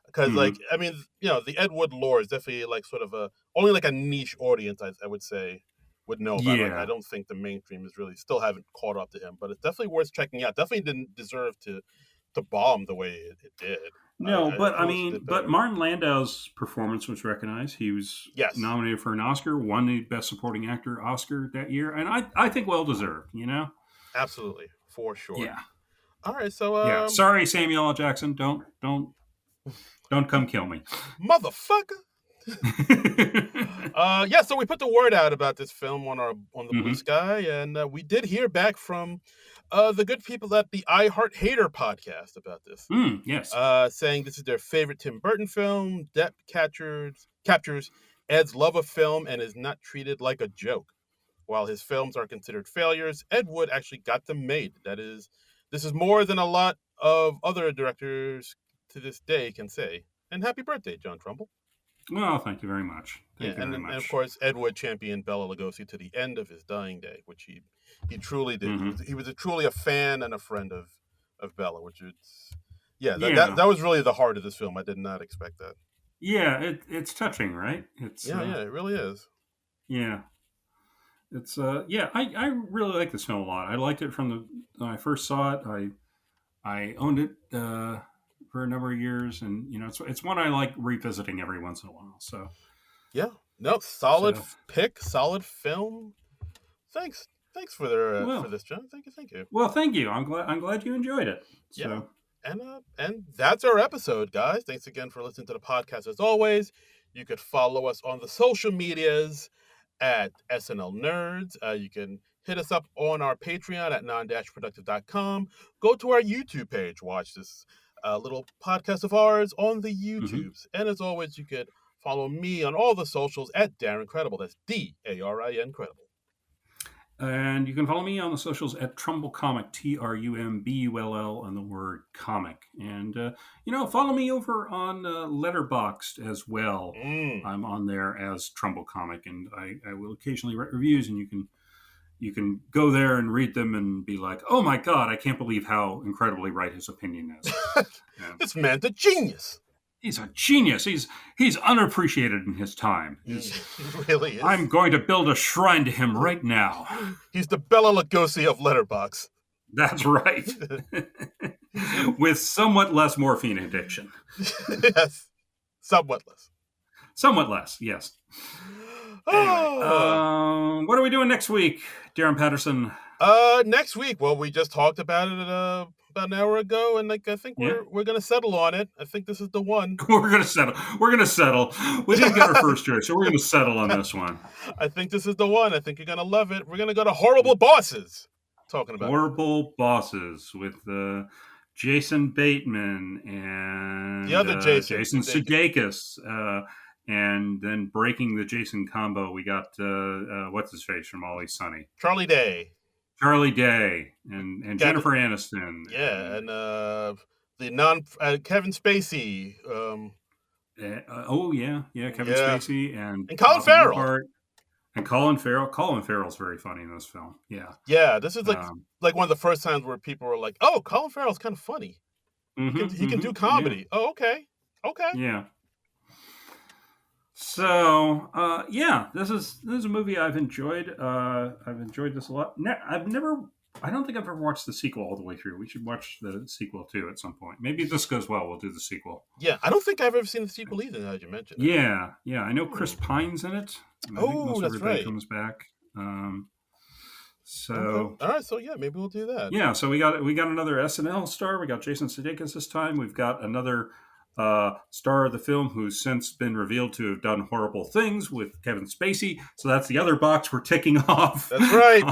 because like hmm I mean the Ed Wood lore is definitely like sort of a only like a niche audience I would say would know about. Like I Yeah. don't think the mainstream is really still haven't caught up to him, but it's definitely worth checking out. Definitely didn't deserve to bomb the way it did. No, I but I feel it mean, did but better. Martin Landau's performance was recognized. He was Yes, nominated for an Oscar, won the Best Supporting Actor Oscar that year, and I think well deserved. absolutely for sure. Yeah. All right, so Yeah. Sorry, Samuel L. Jackson. Don't come kill me. motherfucker. Yeah, so we put the word out about this film on the Blue hmm Sky, and we did hear back from the good people at the I Heart Hater podcast about this, yes. saying this is their favorite Tim Burton film. Depp captures Ed's love of film and is not treated like a joke. While his films are considered failures, Ed Wood actually got them made. This is more than a lot of other directors to this day can say. And happy birthday, John Trumbull. Well, thank you very much. Yeah, Thank you very and of much. course, Ed Wood championed Bela Lugosi to the end of his dying day, which he truly did. hmm He was truly a fan and a friend of Bela, which is yeah Yeah. that was really the heart of this film. I did not expect that. Yeah. It's touching, right? Yeah, it really is. Yeah. It's yeah. I really like this film a lot. I liked it from when I first saw it. I owned it for a number of years, and it's one I like revisiting every once in a while. So yeah, no, solid pick, solid film. Thanks for this, John. Thank you. Well, thank you. I'm glad you enjoyed it. Yeah. And that's our episode, guys. Thanks again for listening to the podcast. As always, you could follow us on the social medias at SNL Nerds. You can hit us up on our Patreon at Non-Productive.com. Go to our YouTube page. Watch this little podcast of ours on the YouTubes. And as always, you could follow me on all the socials at Darren Credible. That's DARIN Credible. And you can follow me on the socials at Trumbull Comic, TRUMBULL, and the word comic. And, follow me over on Letterboxd as well. I'm on there as Trumbull Comic, and I will occasionally write reviews, and you can go there and read them and be like, oh my God, I can't believe how incredibly right his opinion is. This man's a genius. He's a genius. He's unappreciated in his time. He really is. I'm going to build a shrine to him right now. He's the Bela Lugosi of Letterboxd. That's right. With somewhat less morphine addiction. Yes. Somewhat less. Somewhat less, yes. Anyway, what are we doing next week, Darren Patterson? Next week, well, we just talked about it about an hour ago, and I think we're gonna settle on it. I think this is the one. We're gonna settle. We didn't get our first choice, so we're gonna settle on this one. I think this is the one. I think you're gonna love it. We're gonna go to Horrible Bosses. Talking about Horrible Bosses with Jason Bateman and the other Jason Sudeikis. And then breaking the Jason combo, we got what's his face from Always Sunny, Charlie Day, and Jennifer Aniston. Yeah, and the Kevin Spacey. Kevin Spacey and Colin Farrell. And Colin Farrell. Colin Farrell's very funny in this film. Yeah. Yeah, this is like one of the first times where people were like, "Oh, Colin Farrell's kind of funny. He can do comedy." Yeah. Oh, okay. Yeah. So, this is a movie I've enjoyed. I've enjoyed this a lot. I don't think I've ever watched the sequel all the way through. We should watch the sequel too at some point. Maybe if this goes well, we'll do the sequel. Yeah, I don't think I've ever seen the sequel either, as you mentioned. Yeah. I know Chris Pine's in it. I think most that's right. Comes back. All right, so yeah, maybe we'll do that. Yeah, so we got another SNL star. We got Jason Sudeikis this time. We've got another star of the film who's since been revealed to have done horrible things with Kevin Spacey. So that's the other box we're ticking off. That's right.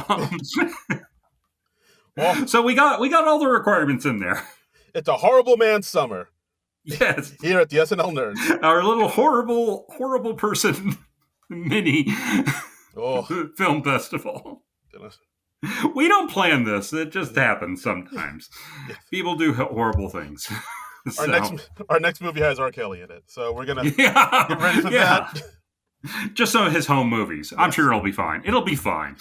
So we got all the requirements in there. It's a horrible man's summer. Yes. Here at the SNL Nerds. Our little horrible person mini film festival. Goodness. We don't plan this. It just happens sometimes. Yes. People do horrible things. Our next movie has R. Kelly in it, so we're gonna get ready for that. Just some of his home movies. Yes. I'm sure it'll be fine. It'll be fine.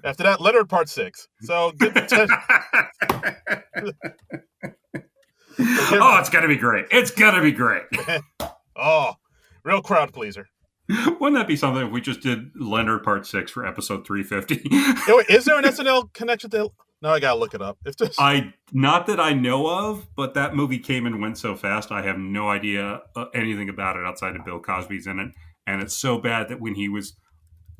After that, Leonard Part 6. So get it's gonna be great. It's gonna be great. Real crowd pleaser. Wouldn't that be something if we just did Leonard Part 6 for episode 350? Is there an SNL connection to? No, I gotta look it up. Not that I know of, but that movie came and went so fast. I have no idea anything about it outside of Bill Cosby's in it, and it's so bad that when he was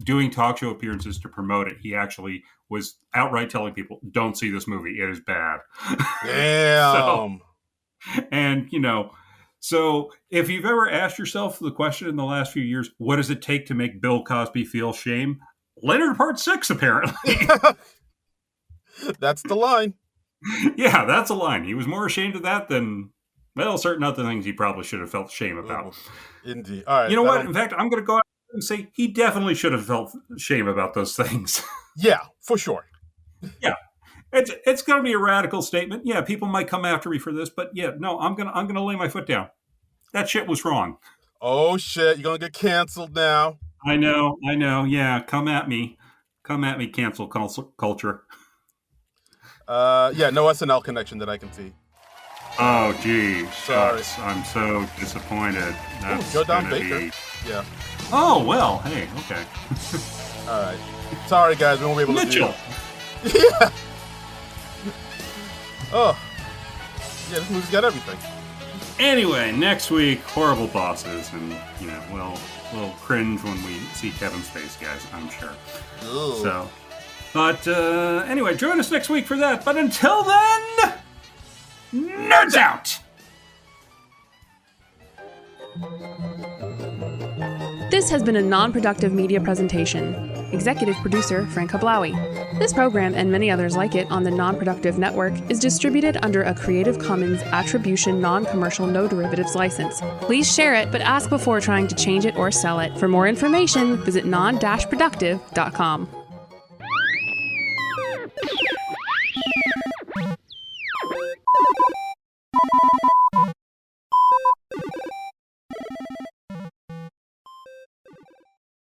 doing talk show appearances to promote it, he actually was outright telling people, "Don't see this movie; it is bad." Damn. So if you've ever asked yourself the question in the last few years, what does it take to make Bill Cosby feel shame? Leonard Part 6, apparently. That's the line. Yeah, that's a line. He was more ashamed of that than, certain other things he probably should have felt shame about. Indeed. All right. You know what? In fact, I'm going to go out and say he definitely should have felt shame about those things. Yeah, for sure. Yeah. It's going to be a radical statement. Yeah, people might come after me for this, but I'm going to lay my foot down. That shit was wrong. Oh shit, you're going to get canceled now. I know. Yeah, come at me, cancel culture. No SNL connection that I can see. Oh, geez. Sorry. I'm so disappointed. That's Joe Don Baker. Yeah. Oh, well, hey, okay. All right. Sorry, guys. We won't be able to Mitchell. do it. Yeah. Oh. Yeah, this movie's got everything. Anyway, next week, horrible bosses, and we'll cringe when we see Kevin's face, guys. I'm sure. Ooh. So, but anyway, join us next week for that. But until then, nerds out. This has been a non-productive media presentation. Executive producer, Frank Hablawi. This program and many others like it on the Non-Productive Network is distributed under a Creative Commons Attribution Non-Commercial No Derivatives license. Please share it, but ask before trying to change it or sell it. For more information, visit non-productive.com.